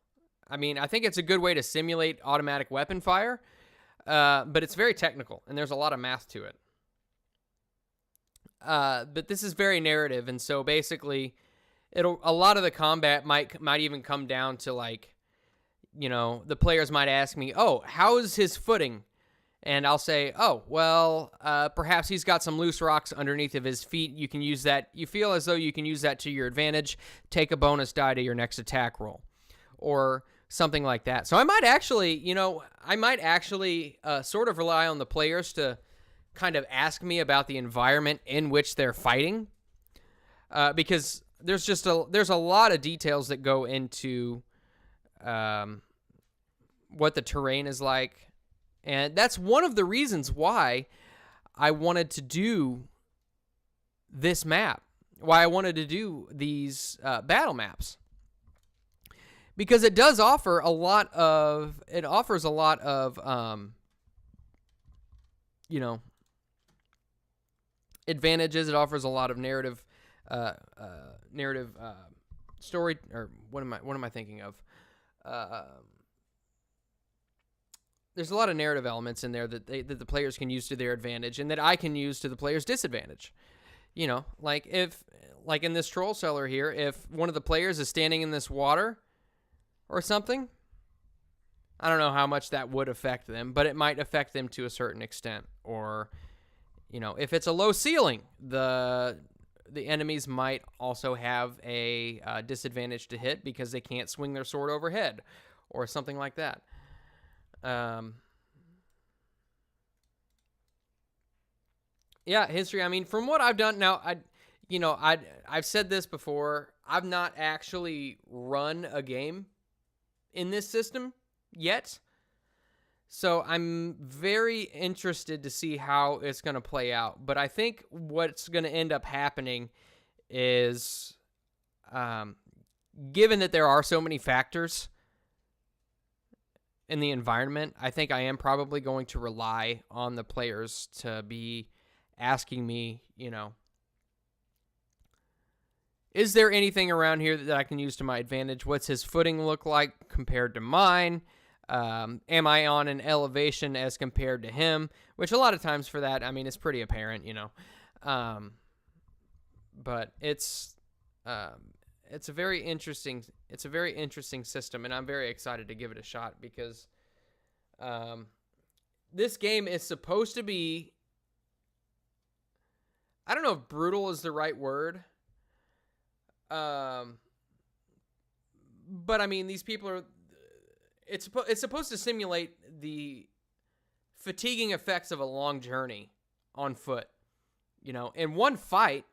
S2: I mean, I think it's a good way to simulate automatic weapon fire, but it's very technical, and there's a lot of math to it. But this is very narrative, and so basically, a lot of the combat might even come down to, like, the players might ask me, "Oh, how's his footing?" And I'll say, "Oh, well, perhaps he's got some loose rocks underneath of his feet. You can use that. You feel as though you can use that to your advantage. Take a bonus die to your next attack roll," or something like that. So I might actually, sort of rely on the players to kind of ask me about the environment in which they're fighting, because there's a lot of details that go into what the terrain is like. And that's one of the reasons why I wanted to do this map, why I wanted to do these battle maps, because it does offer a lot of advantages. It offers a lot of narrative story, or what am I thinking of? There's a lot of narrative elements in there that the players can use to their advantage, and that I can use to the player's disadvantage. Like in this troll cellar here, if one of the players is standing in this water or something, I don't know how much that would affect them, but it might affect them to a certain extent. Or, if it's a low ceiling, the enemies might also have a disadvantage to hit because they can't swing their sword overhead, or something like that. Yeah, history. I mean, from what I've done now, I've said this before. I've not actually run a game in this system yet, so I'm very interested to see how it's going to play out. But I think what's going to end up happening is, given that there are so many factors in the environment, I think I am probably going to rely on the players to be asking me, is there anything around here that I can use to my advantage? What's his footing look like compared to mine? Am I on an elevation as compared to him? Which a lot of times for that, I mean, it's pretty apparent, but it's a very interesting system, and I'm very excited to give it a shot, because this game is supposed to be, I don't know if brutal is the right word, but I mean, these people are, it's supposed to simulate the fatiguing effects of a long journey on foot, and one fight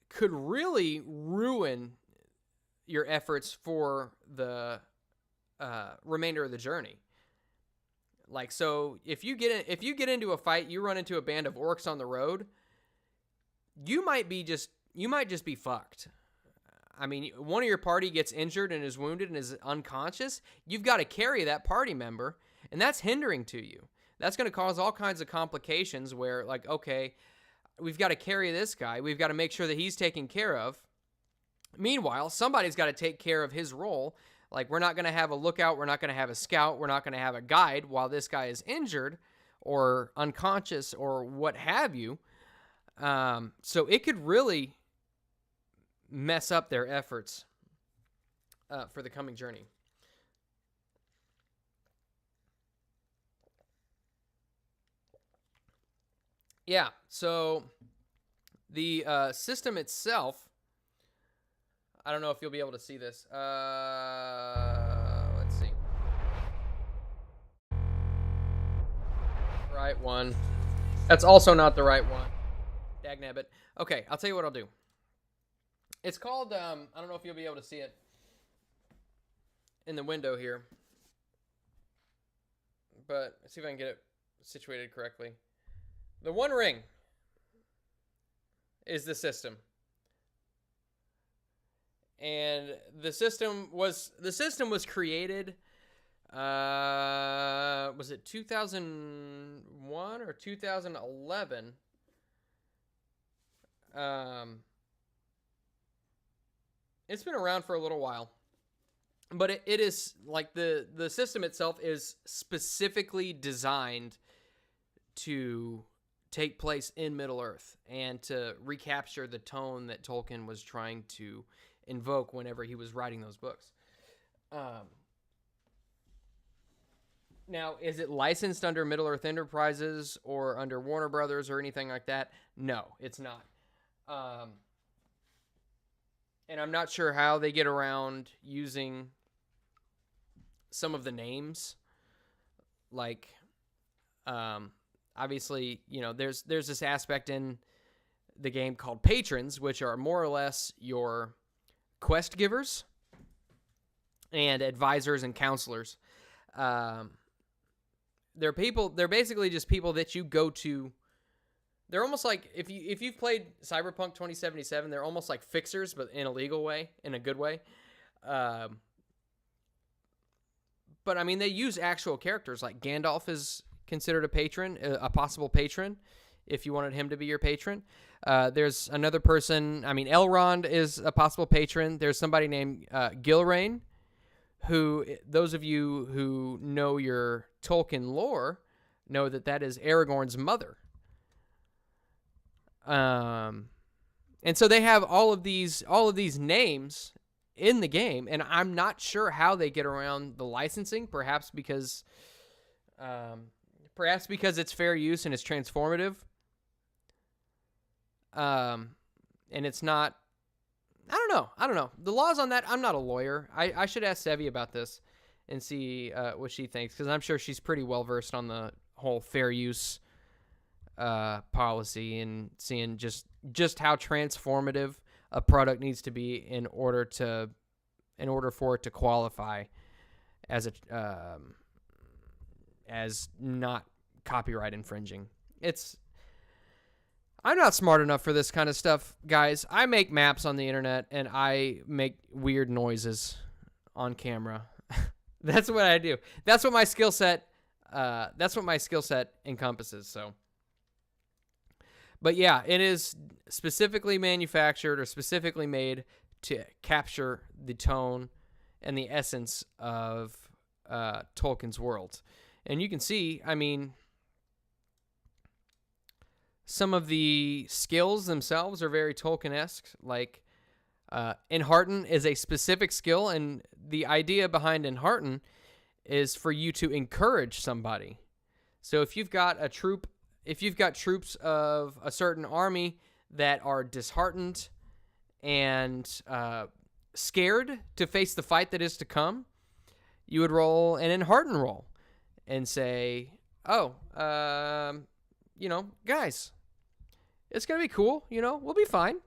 S2: could really ruin your efforts for the remainder of the journey. Like, so if you get into a fight, you run into a band of orcs on the road, you might just be fucked. I mean, one of your party gets injured and is wounded and is unconscious. You've got to carry that party member, and that's hindering to you. That's going to cause all kinds of complications where, like, okay, we've got to carry this guy. We've got to make sure that he's taken care of. Meanwhile, somebody's got to take care of his role. Like, we're not going to have a lookout. We're not going to have a scout. We're not going to have a guide while this guy is injured or unconscious or what have you. So it could really mess up their efforts for the coming journey. Yeah, so the system itself, I don't know if you'll be able to see this. Let's see. Right one. That's also not the right one. Dagnabbit. Okay, I'll tell you what I'll do. It's called, I don't know if you'll be able to see it in the window here. But let's see if I can get it situated correctly. The One Ring is the system. And the system was created, was it 2001 or 2011? It's been around for a little while, but it is like the system itself is specifically designed to take place in Middle-earth and to recapture the tone that Tolkien was trying to invoke whenever he was writing those books. Now, is it licensed under Middle-earth Enterprises or under Warner Brothers or anything like that? No, it's not. And I'm not sure how they get around using some of the names. Like, obviously, you know, there's this aspect in the game called patrons, which are more or less your quest givers and advisors and counselors. They're basically just people that you go to. They're almost like, if you've played Cyberpunk 2077, they're almost like fixers, but in a legal way, in a good way. But I mean, they use actual characters. Like Gandalf is considered a patron, a possible patron, if you wanted him to be your patron. There's another person. I mean, Elrond is a possible patron. There's somebody named Gilrain, who, those of you who know your Tolkien lore know that is Aragorn's mother. And so they have all of these names in the game, and I'm not sure how they get around the licensing. Perhaps because it's fair use and it's transformative. And it's not. I don't know. The laws on that. I'm not a lawyer. I should ask Sevi about this and see what she thinks, because I'm sure she's pretty well versed on the whole fair use policy and seeing just how transformative a product needs to be in order for it to qualify as as not copyright infringing. I'm not smart enough for this kind of stuff, guys. I make maps on the internet and I make weird noises on camera. That's what I do. That's what my skill set encompasses. So, but yeah, it is specifically manufactured or specifically made to capture the tone and the essence of Tolkien's world. And you can see, I mean, some of the skills themselves are very Tolkien-esque. Like, Enhearten is a specific skill, and the idea behind Enhearten is for you to encourage somebody. So if you've got troops of a certain army that are disheartened and scared to face the fight that is to come, you would roll an Enhearten roll and say, guys, it's going to be cool. We'll be fine.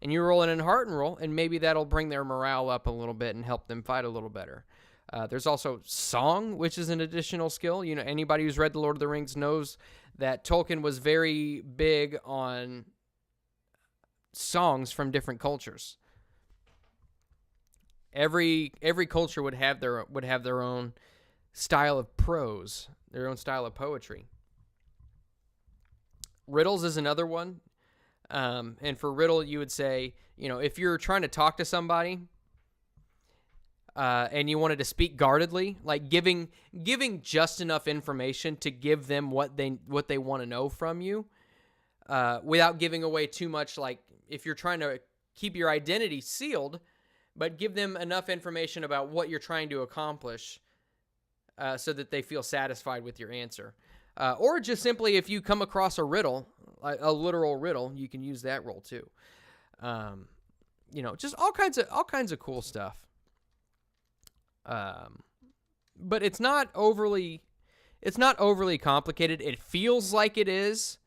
S2: And you roll an Enhearten roll, and maybe that'll bring their morale up a little bit and help them fight a little better. There's also Song, which is an additional skill. Anybody who's read The Lord of the Rings knows that Tolkien was very big on songs from different cultures. Every culture would have their own style of prose, their own style of poetry. Riddles is another one. And for riddle, you would say, if you're trying to talk to somebody and you wanted to speak guardedly, like giving just enough information to give them what they want to know from you, without giving away too much. Like if you're trying to keep your identity sealed, but give them enough information about what you're trying to accomplish, so that they feel satisfied with your answer. Or just simply, if you come across a riddle, a literal riddle, you can use that roll too. just all kinds of cool stuff. But it's not overly complicated. It feels like it is,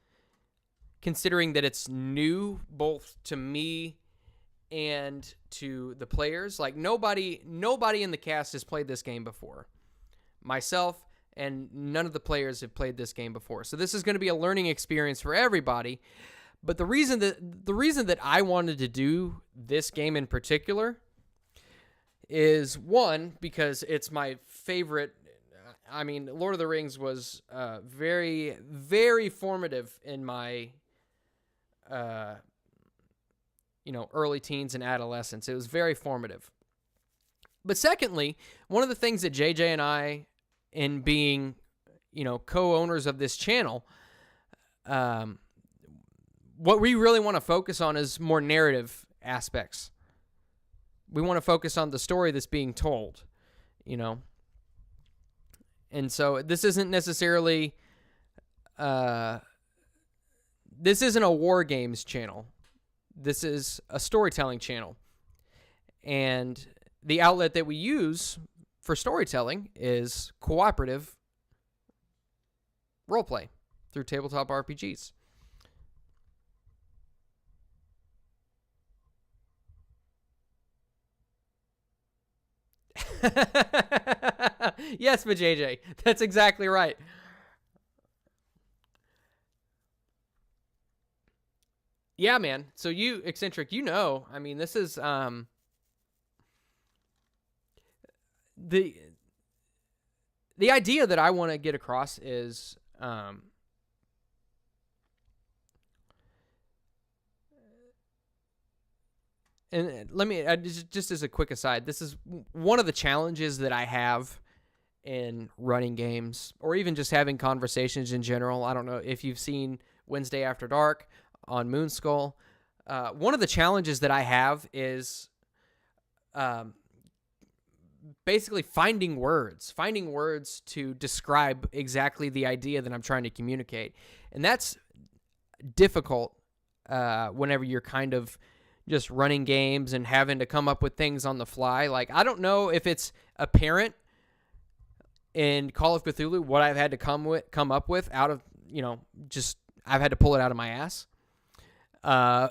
S2: considering that it's new both to me and to the players. Like nobody in the cast has played this game before. Myself and none of the players have played this game before. So this is going to be a learning experience for everybody. But the reason that I wanted to do this game in particular is, one, because it's my favorite. I mean, Lord of the Rings was very, very formative in my early teens and adolescence. It was very formative. But secondly, one of the things that JJ and I, in being, co-owners of this channel, what we really want to focus on is more narrative aspects. We want to focus on the story that's being told, And so this isn't necessarily, this isn't a war games channel. This is a storytelling channel. And the outlet that we use for storytelling is cooperative roleplay through tabletop RPGs. Yes, but JJ, that's exactly right. Yeah, man. So you, Eccentric, I mean, this is the idea that I want to get across is and let me just as a quick aside, this is one of the challenges that I have in running games, or even just having conversations in general. I don't know if you've seen Wednesday After Dark on Moonskull. One of the challenges that I have is basically finding words to describe exactly the idea that I'm trying to communicate. And that's difficult whenever you're kind of just running games and having to come up with things on the fly. Like, I don't know if it's apparent in Call of Cthulhu what I've had to come up with out of, just I've had to pull it out of my ass. I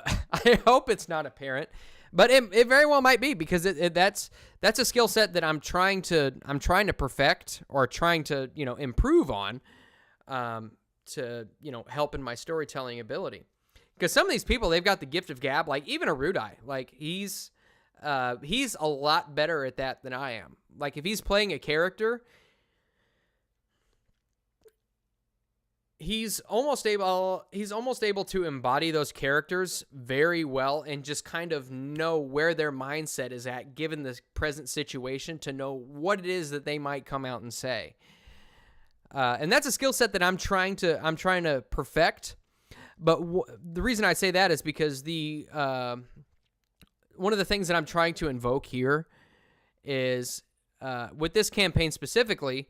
S2: hope it's not apparent, but it very well might be, because that's a skill set that I'm trying to perfect, or trying to improve on, to help in my storytelling ability. Because some of these people, they've got the gift of gab. Like even Erudai, like he's a lot better at that than I am. Like if he's playing a character, he's almost able to embody those characters very well, and just kind of know where their mindset is at given the present situation, to know what it is that they might come out and say. And that's a skill set that I'm trying to perfect. But the reason I say that is because one of the things that I'm trying to invoke here is, with this campaign specifically,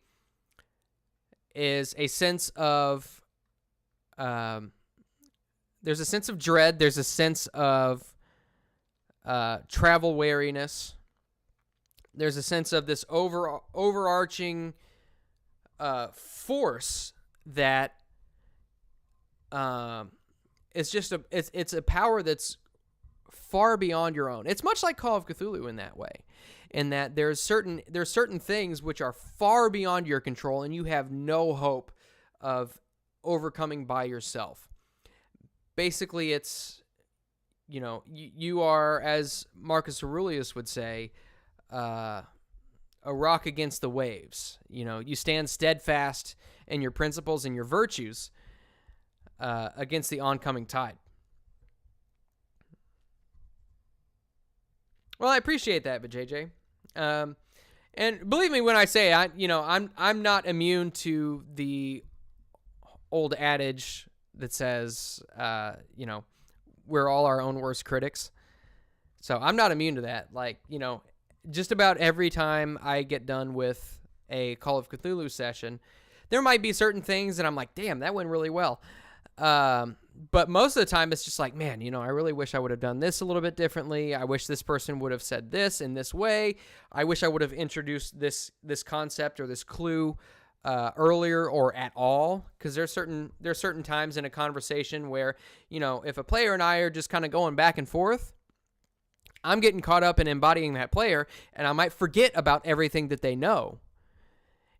S2: is a sense of, there's a sense of dread, there's a sense of travel wariness, there's a sense of this overarching force that it's a power that's far beyond your own. It's much like Call of Cthulhu in that way, in that there's certain things which are far beyond your control, and you have no hope of overcoming by yourself. Basically, it's you are, as Marcus Aurelius would say, a rock against the waves. You stand steadfast in your principles and your virtues against the oncoming tide. Well, I appreciate that, but JJ, and believe me when I say I'm not immune to the old adage that says we're all our own worst critics. So I'm not immune to that. Like, just about every time I get done with a Call of Cthulhu session, there might be certain things that I'm like, damn, that went really well. But most of the time, it's just like, man, I really wish I would have done this a little bit differently. I wish this person would have said this in this way. I wish I would have introduced this concept or this clue earlier or at all. Because there's certain times in a conversation where, if a player and I are just kind of going back and forth, I'm getting caught up in embodying that player, and I might forget about everything that they know.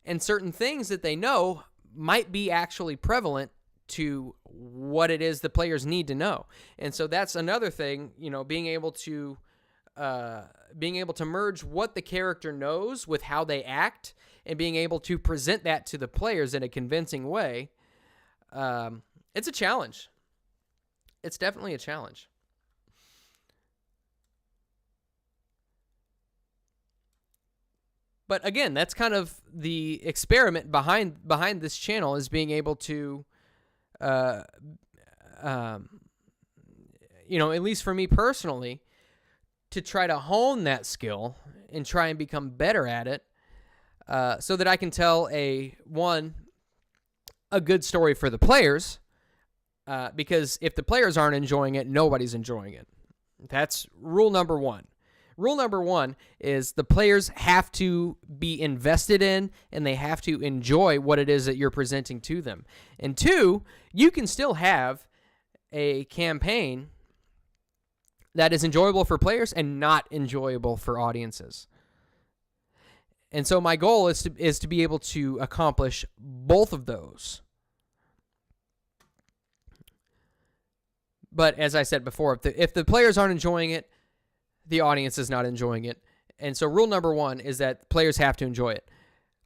S2: And certain things that they know might be actually prevalent to what it is the players need to know. And so that's another thing, being able to merge what the character knows with how they act and being able to present that to the players in a convincing way. It's a challenge. It's definitely a challenge. But again, that's kind of the experiment behind this channel, is being able to, at least for me personally, to try to hone that skill and try and become better at it, so that I can tell a good story for the players, because if the players aren't enjoying it, nobody's enjoying it. That's rule number one. Rule number one is the players have to be invested in and they have to enjoy what it is that you're presenting to them. And two, you can still have a campaign that is enjoyable for players and not enjoyable for audiences. And so my goal is to be able to accomplish both of those. But as I said before, if the players aren't enjoying it, the audience is not enjoying it. And so rule number one is that players have to enjoy it.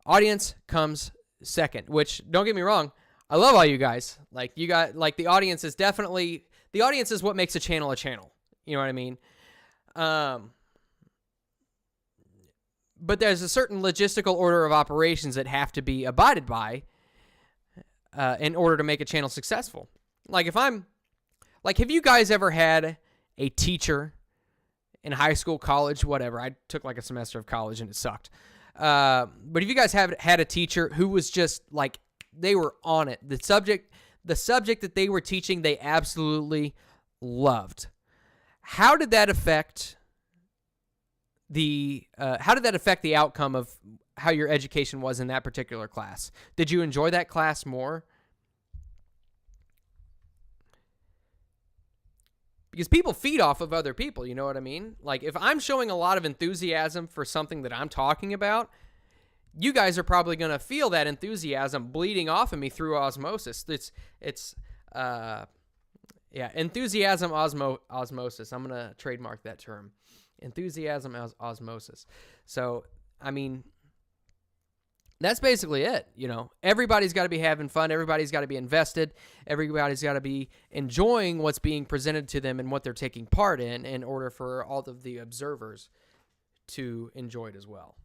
S2: Audience comes second, which, don't get me wrong, I love all you guys. The audience is what makes a channel a channel. You know what I mean? But there's a certain logistical order of operations that have to be abided by in order to make a channel successful. Have you guys ever had a teacher in high school, college, whatever? I took a semester of college and it sucked. But if you guys have had a teacher who was just they were on it, the subject that they were teaching, they absolutely loved. How did that affect the outcome of how your education was in that particular class? Did you enjoy that class more? Because people feed off of other people, you know what I mean? If I'm showing a lot of enthusiasm for something that I'm talking about, you guys are probably going to feel that enthusiasm bleeding off of me through osmosis. Enthusiasm osmosis. I'm going to trademark that term. Enthusiasm osmosis. So, that's basically it. Everybody's got to be having fun. Everybody's got to be invested. Everybody's got to be enjoying what's being presented to them and what they're taking part in order for all of the observers to enjoy it as well.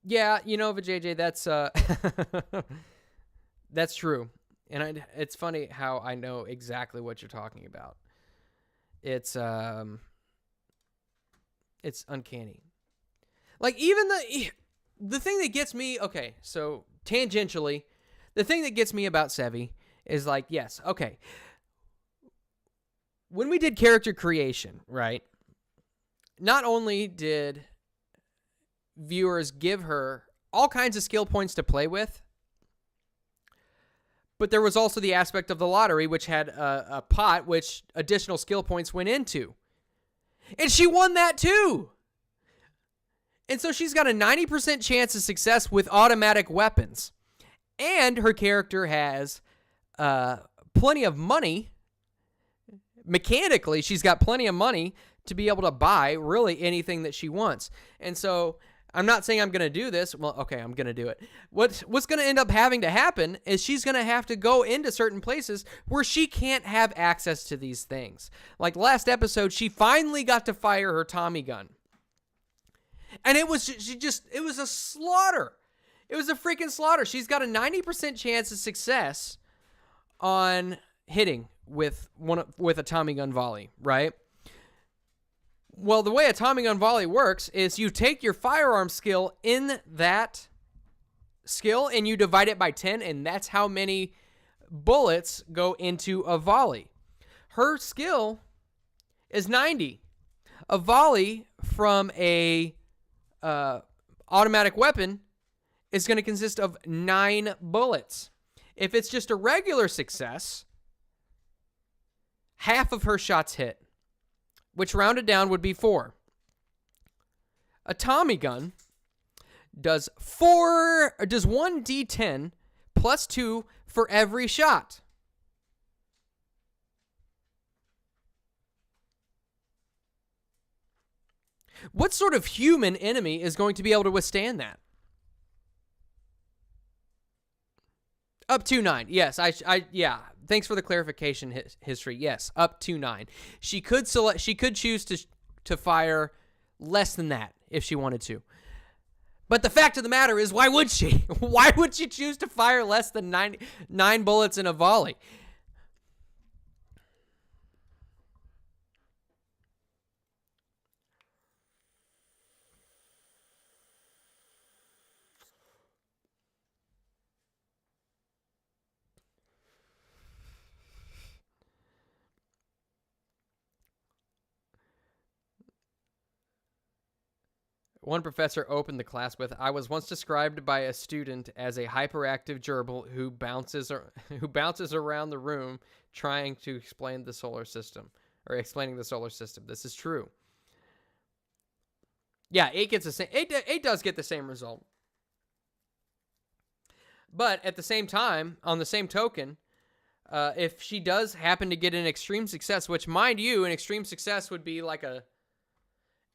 S2: Yeah, Vijay, that's true. And it's funny how I know exactly what you're talking about. It's uncanny. Even the thing that gets me, okay, so tangentially, the thing that gets me about Sevi is yes, okay. When we did character creation, right? Not only did viewers give her all kinds of skill points to play with, but there was also the aspect of the lottery, which had a pot which additional skill points went into. And she won that too. And so she's got a 90% chance of success with automatic weapons. And her character has plenty of money. Mechanically, she's got plenty of money to be able to buy really anything that she wants. And so I'm not saying I'm going to do this. Well, okay, I'm going to do it. What's going to end up having to happen is she's going to have to go into certain places where she can't have access to these things. Last episode, she finally got to fire her Tommy gun. And it was a slaughter. It was a freaking slaughter. She's got a 90% chance of success on hitting with a Tommy gun volley, right? Well, the way a Tommy gun volley works is you take your firearm skill in that skill, and you divide it by 10, and that's how many bullets go into a volley. Her skill is 90. A volley from a automatic weapon is going to consist of 9 bullets. If it's just a regular success, half of her shots hit, which rounded down would be 4. A Tommy gun does 1d10 plus 2 for every shot. What sort of human enemy is going to be able to withstand that? Up to 9. Yes, yeah. Thanks for the clarification, history. Yes, up to 9. She could choose to fire less than that if she wanted to. But the fact of the matter is, why would she? Why would she choose to fire less than 9 bullets in a volley? One professor opened the class with, "I was once described by a student as a hyperactive gerbil who bounces around the room trying to explain the solar system, or explaining the solar system." This is true. Yeah, it gets the same. It does get the same result. But at the same time, on the same token, if she does happen to get an extreme success, which, mind you, an extreme success would be like a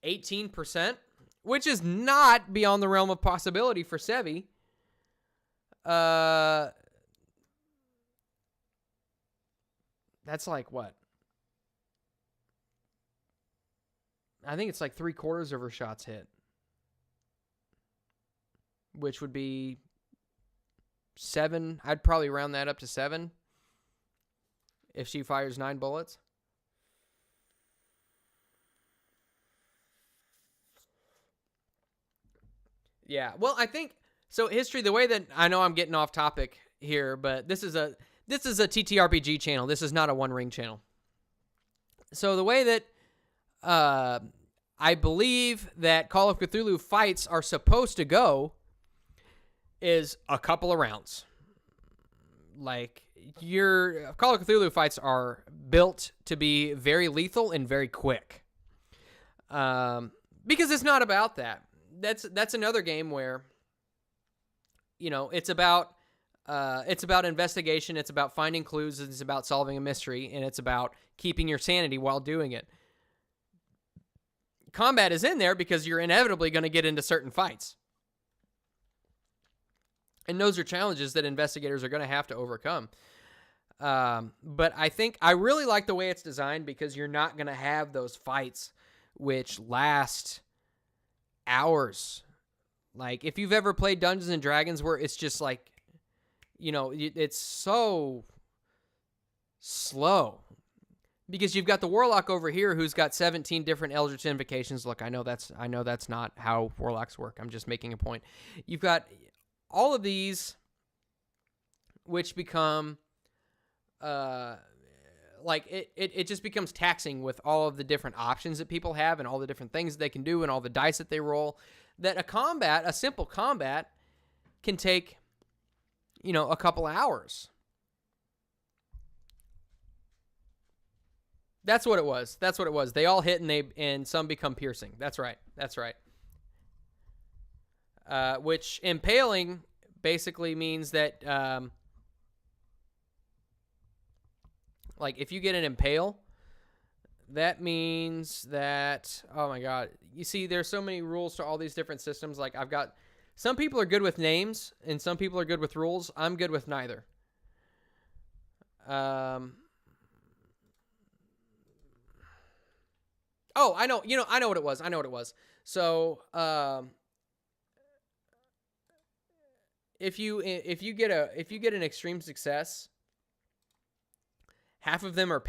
S2: 18%. Which is not beyond the realm of possibility for Sevi. That's like what? I think it's like 3/4 of her shots hit. Which would be 7. I'd probably round that up to 7. If she fires 9 bullets. Yeah, well, I think so. History. The way that I know I'm getting off topic here, but this is a TTRPG channel. This is not a One Ring channel. So the way that I believe that Call of Cthulhu fights are supposed to go is a couple of rounds. Like, your Call of Cthulhu fights are built to be very lethal and very quick. Because it's not about that. That's another game where, it's about investigation, it's about finding clues, it's about solving a mystery, and it's about keeping your sanity while doing it. Combat is in there because you're inevitably going to get into certain fights. And those are challenges that investigators are going to have to overcome. But I really like the way it's designed because you're not going to have those fights which last hours. Like, if you've ever played Dungeons and Dragons where it's just like, it's so slow because you've got the warlock over here who's got 17 different eldritch invocations. Look, I know that's not how warlocks work. I'm just making a point. You've got all of these which become it just becomes taxing with all of the different options that people have and all the different things that they can do and all the dice that they roll, that a simple combat can take, a couple hours. That's what it was. They all hit and some become piercing. That's right. Which impaling basically means that, like, if you get an impale, that means that, oh my God, you see, there's so many rules to all these different systems. Like, some people are good with names and some people are good with rules. I'm good with neither. Oh, I know what it was. So, if you get an extreme success, half of them are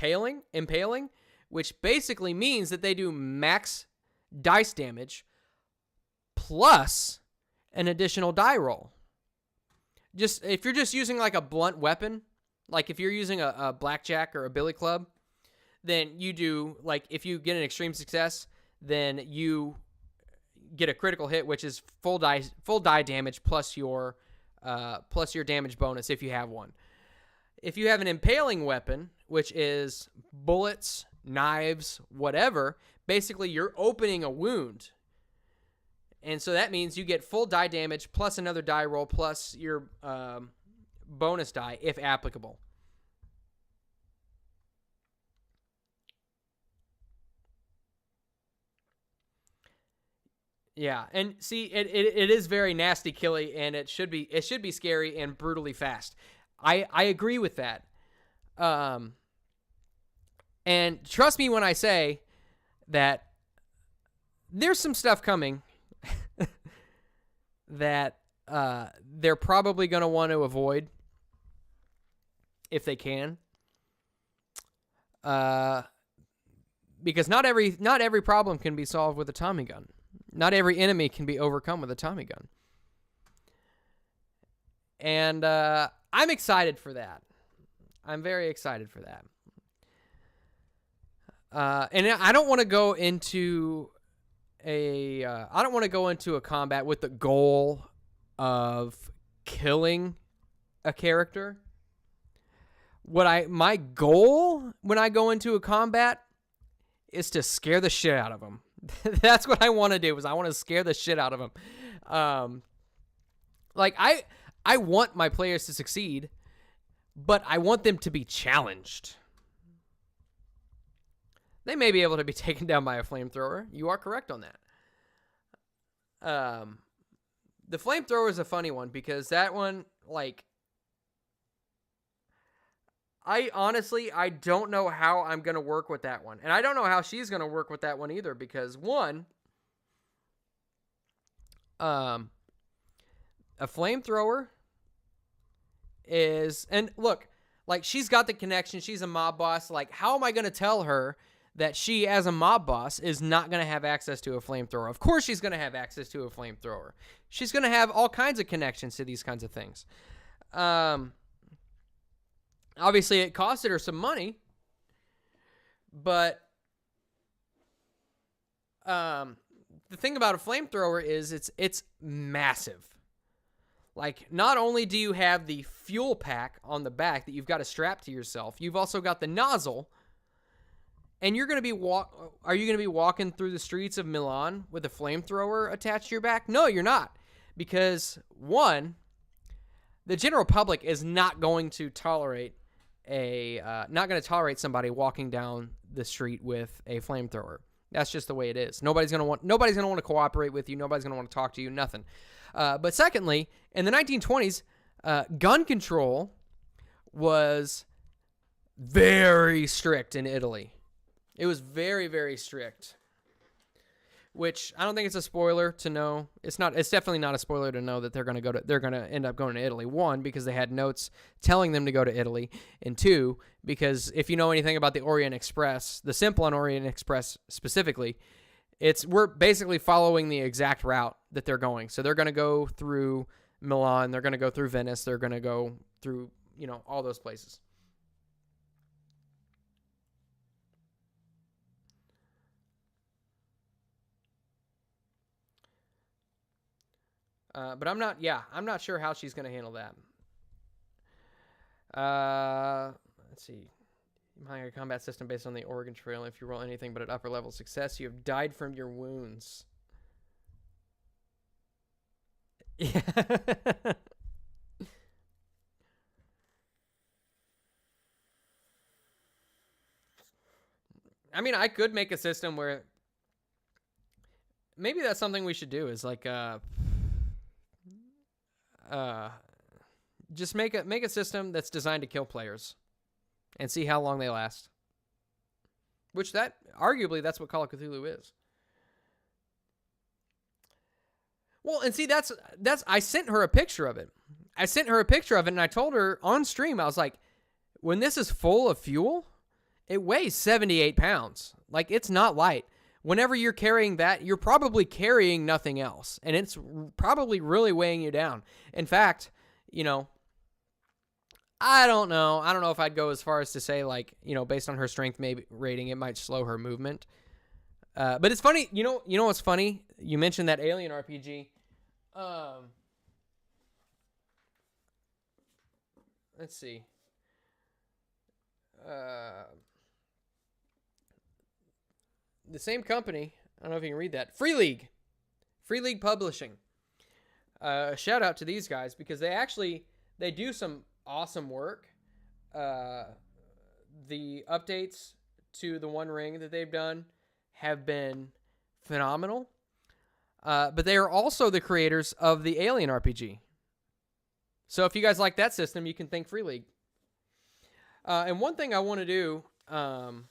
S2: impaling, which basically means that they do max dice damage plus an additional die roll. just if you're just using like a blunt weapon, like if you're using a blackjack or a billy club, then you do, like, if you get an extreme success, then you get a critical hit, which is full die damage plus your damage bonus if you have one. If you have an impaling weapon, which is bullets, knives, whatever, basically you're opening a wound. And so that means you get full die damage plus another die roll plus your bonus die if applicable. Yeah, and see, it is very nasty killy, and it should be scary and brutally fast. I agree with that. And trust me when I say that there's some stuff coming that they're probably going to want to avoid if they can. Because not every problem can be solved with a Tommy gun. Not every enemy can be overcome with a Tommy gun. And I'm excited for that. I'm very excited for that. And I don't want to go into a combat with the goal of killing a character. My goal when I go into a combat is to scare the shit out of them. That's what I want to do. Is I want to scare the shit out of them. Like I want my players to succeed, but I want them to be challenged. They may be able to be taken down by a flamethrower. You are correct on that. The flamethrower is a funny one because that one, like, I don't know how I'm going to work with that one. And I don't know how she's going to work with that one either because, one, a flamethrower is, and look, like, she's got the connection. She's a mob boss. Like, how am I going to tell her that she, as a mob boss, is not going to have access to a flamethrower? Of course she's going to have access to a flamethrower. She's going to have all kinds of connections to these kinds of things. Obviously, it costed her some money, but the thing about a flamethrower is it's massive. Like, not only do you have the fuel pack on the back that you've got to strap to yourself, you've also got the nozzle, and you're going to be are you going to be walking through the streets of Milan with a flamethrower attached to your back? No, you're not, because one, the general public is not going to tolerate somebody walking down the street with a flamethrower. That's just the way it is. Nobody's gonna want to cooperate with you. Nobody's gonna want to talk to you. Nothing. But secondly, in the 1920s, gun control was very strict in Italy. It was very, very strict. Which I don't think it's a spoiler to know. It's definitely not a spoiler to know that they're going to end up going to Italy. One, because they had notes telling them to go to Italy, and two, because if you know anything about the Orient Express, the Simplon Orient Express specifically, we're basically following the exact route that they're going. So they're going to go through Milan, they're going to go through Venice, they're going to go through, all those places. But I'm not sure how she's going to handle that. Let's see. Higher combat system based on the Oregon Trail. If you roll anything but an upper level success, you have died from your wounds. Yeah. I mean, I could make a system where maybe that's something we should do is like just make a system that's designed to kill players and see how long they last. Which arguably that's what Call of Cthulhu is. Well, and see that's I sent her a picture of it. And I told her on stream, I was like, when this is full of fuel, it weighs 78 pounds. Like, it's not light. Whenever you're carrying that, you're probably carrying nothing else. And it's probably really weighing you down. In fact, you know, I don't know. I don't know if I'd go as far as to say, like, you know, based on her strength maybe rating, it might slow her movement. But it's funny, you know what's funny? You mentioned that Alien RPG. Let's see. The same company. I don't know if you can read that. Free League Publishing. Shout out to these guys because they do some awesome work. The updates to the One Ring that they've done have been phenomenal. But they are also the creators of the Alien RPG. So if you guys like that system, you can thank Free League. And one thing I want to do, well,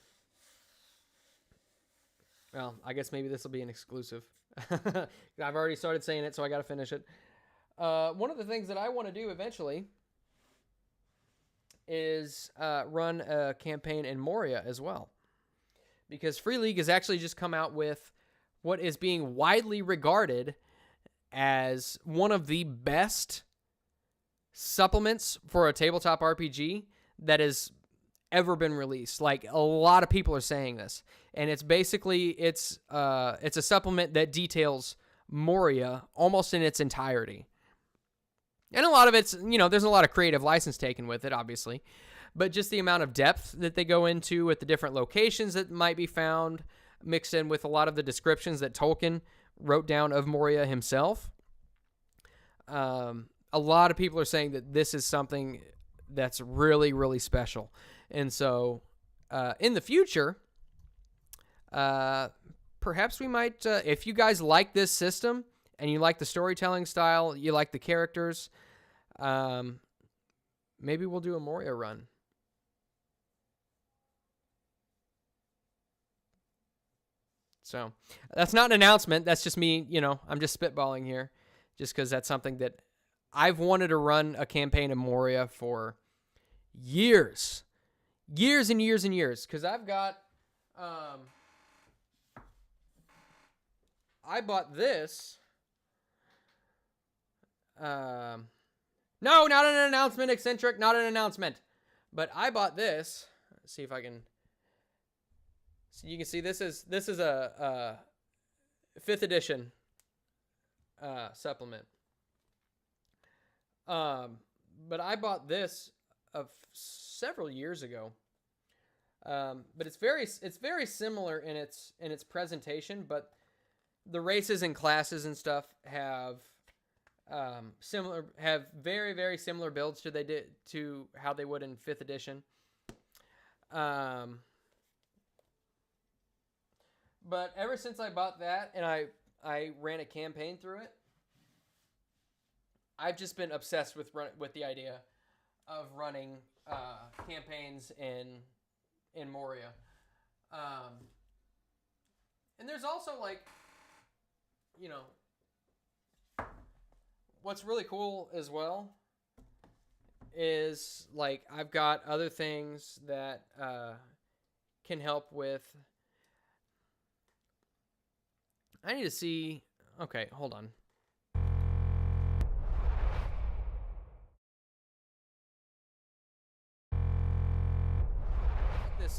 S2: I guess maybe this will be an exclusive. I've already started saying it, so I got to finish it. One of the things that I want to do eventually is run a campaign in Moria as well. Because Free League has actually just come out with what is being widely regarded as one of the best supplements for a tabletop RPG that has ever been released. Like, a lot of people are saying this. And it's basically, it's a supplement that details Moria almost in its entirety. And a lot of it's, you know, there's a lot of creative license taken with it, obviously. But just the amount of depth that they go into with the different locations that might be found, mixed in with a lot of the descriptions that Tolkien wrote down of Moria himself. A lot of people are saying that this is something that's really, really special. And so in the future, perhaps we might, if you guys like this system and you like the storytelling style, you like the characters, maybe we'll do a Moria run. So that's not an announcement. That's just me, you know, I'm just spitballing here just because that's something that I've wanted to run a campaign in Moria for years and years and years. Because I've got, I bought this. No, not an announcement, eccentric, not an announcement. But I bought this. Let's see if I can. So you can see this is a 5th edition supplement. But I bought this of several years ago. But it's very similar in its presentation, but the races and classes and stuff have very, very similar builds to how they would in 5th edition. But ever since I bought that and I ran a campaign through it, I've just been obsessed with the idea of running campaigns in Moria. And there's also, like, you know, what's really cool as well is, like, I've got other things that can help with. I need to see. Okay, hold on.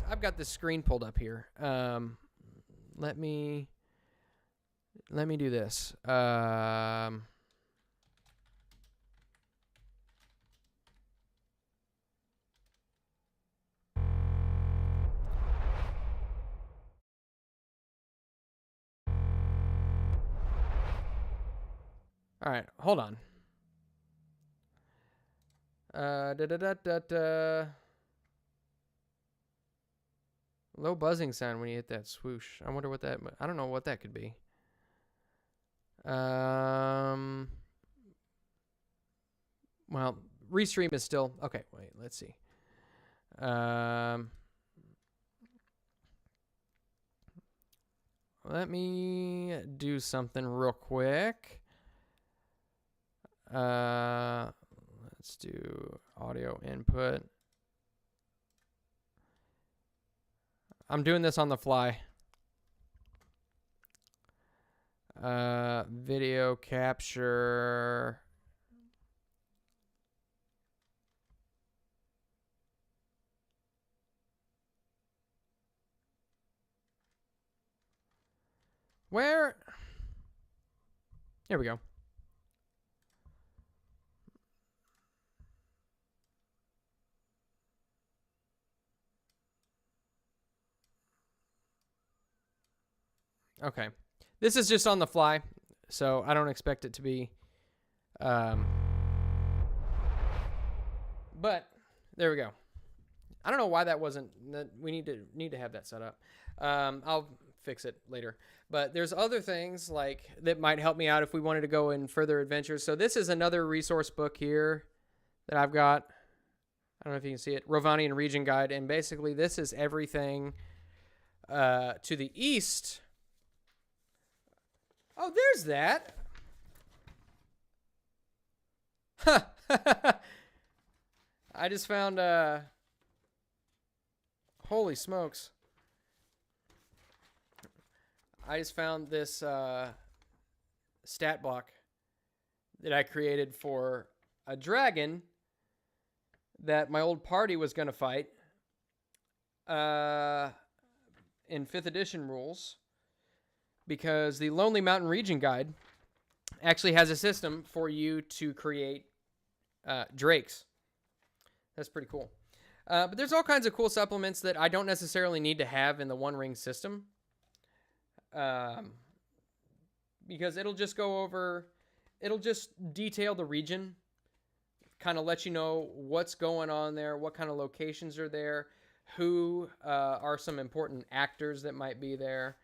S2: I've got this screen pulled up here. Let me do this. All right, hold on. Low buzzing sound when you hit that swoosh. I wonder what that. I don't know what that could be. Well, restream is still okay. Wait, let's see. Let me do something real quick. Let's do audio input. I'm doing this on the fly. Video capture. Where? Here we go. Okay. This is just on the fly, so I don't expect it to be... but there we go. I don't know why that wasn't... We need to have that set up. I'll fix it later. But there's other things like that might help me out if we wanted to go in further adventures. So this is another resource book here that I've got. I don't know if you can see it. Rovanian Region Guide. And basically this is everything to the east. Oh, there's that. Huh. I just found... holy smokes. I just found this stat block that I created for a dragon that my old party was going to fight in 5th edition rules, because the Lonely Mountain Region Guide actually has a system for you to create drakes. That's pretty cool. But there's all kinds of cool supplements that I don't necessarily need to have in the One Ring system. Because it'll just detail the region, kind of let you know what's going on there, what kind of locations are there, who are some important actors that might be there.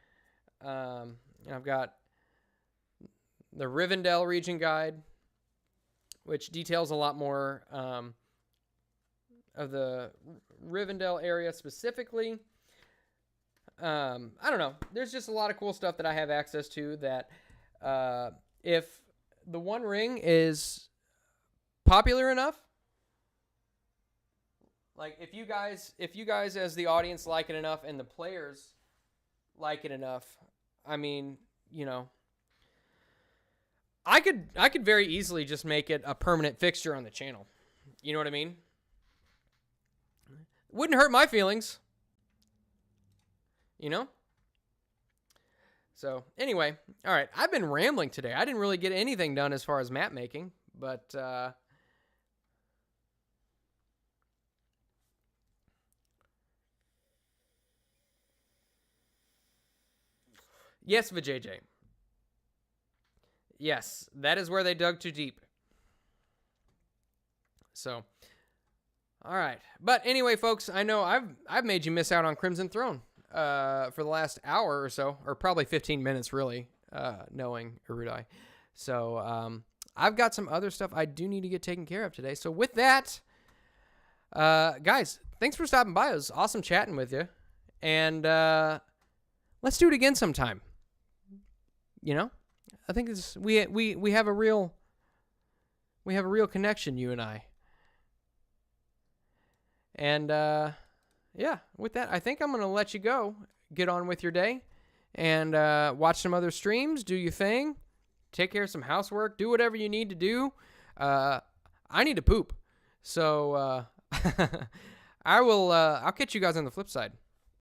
S2: And I've got the Rivendell Region Guide, which details a lot more of the Rivendell area specifically. I don't know. There's just a lot of cool stuff that I have access to that if the One Ring is popular enough, like if you guys as the audience like it enough and the players like it enough, I mean, you know, I could very easily just make it a permanent fixture on the channel. You know what I mean? Wouldn't hurt my feelings. You know? So, anyway. All right. I've been rambling today. I didn't really get anything done as far as map making. But, yes, Vijay. Yes, that is where they dug too deep. So, all right. But anyway, folks, I know I've made you miss out on Crimson Throne for the last hour or so, or probably 15 minutes, really, knowing Erudai. So I've got some other stuff I do need to get taken care of today. So with that, guys, thanks for stopping by. It was awesome chatting with you. And let's do it again sometime. You know? I think it's, we have a real connection, you and I. And yeah, with that, I think I'm going to let you go. Get on with your day and watch some other streams, do your thing, take care of some housework, do whatever you need to do. I need to poop. So I'll catch you guys on the flip side.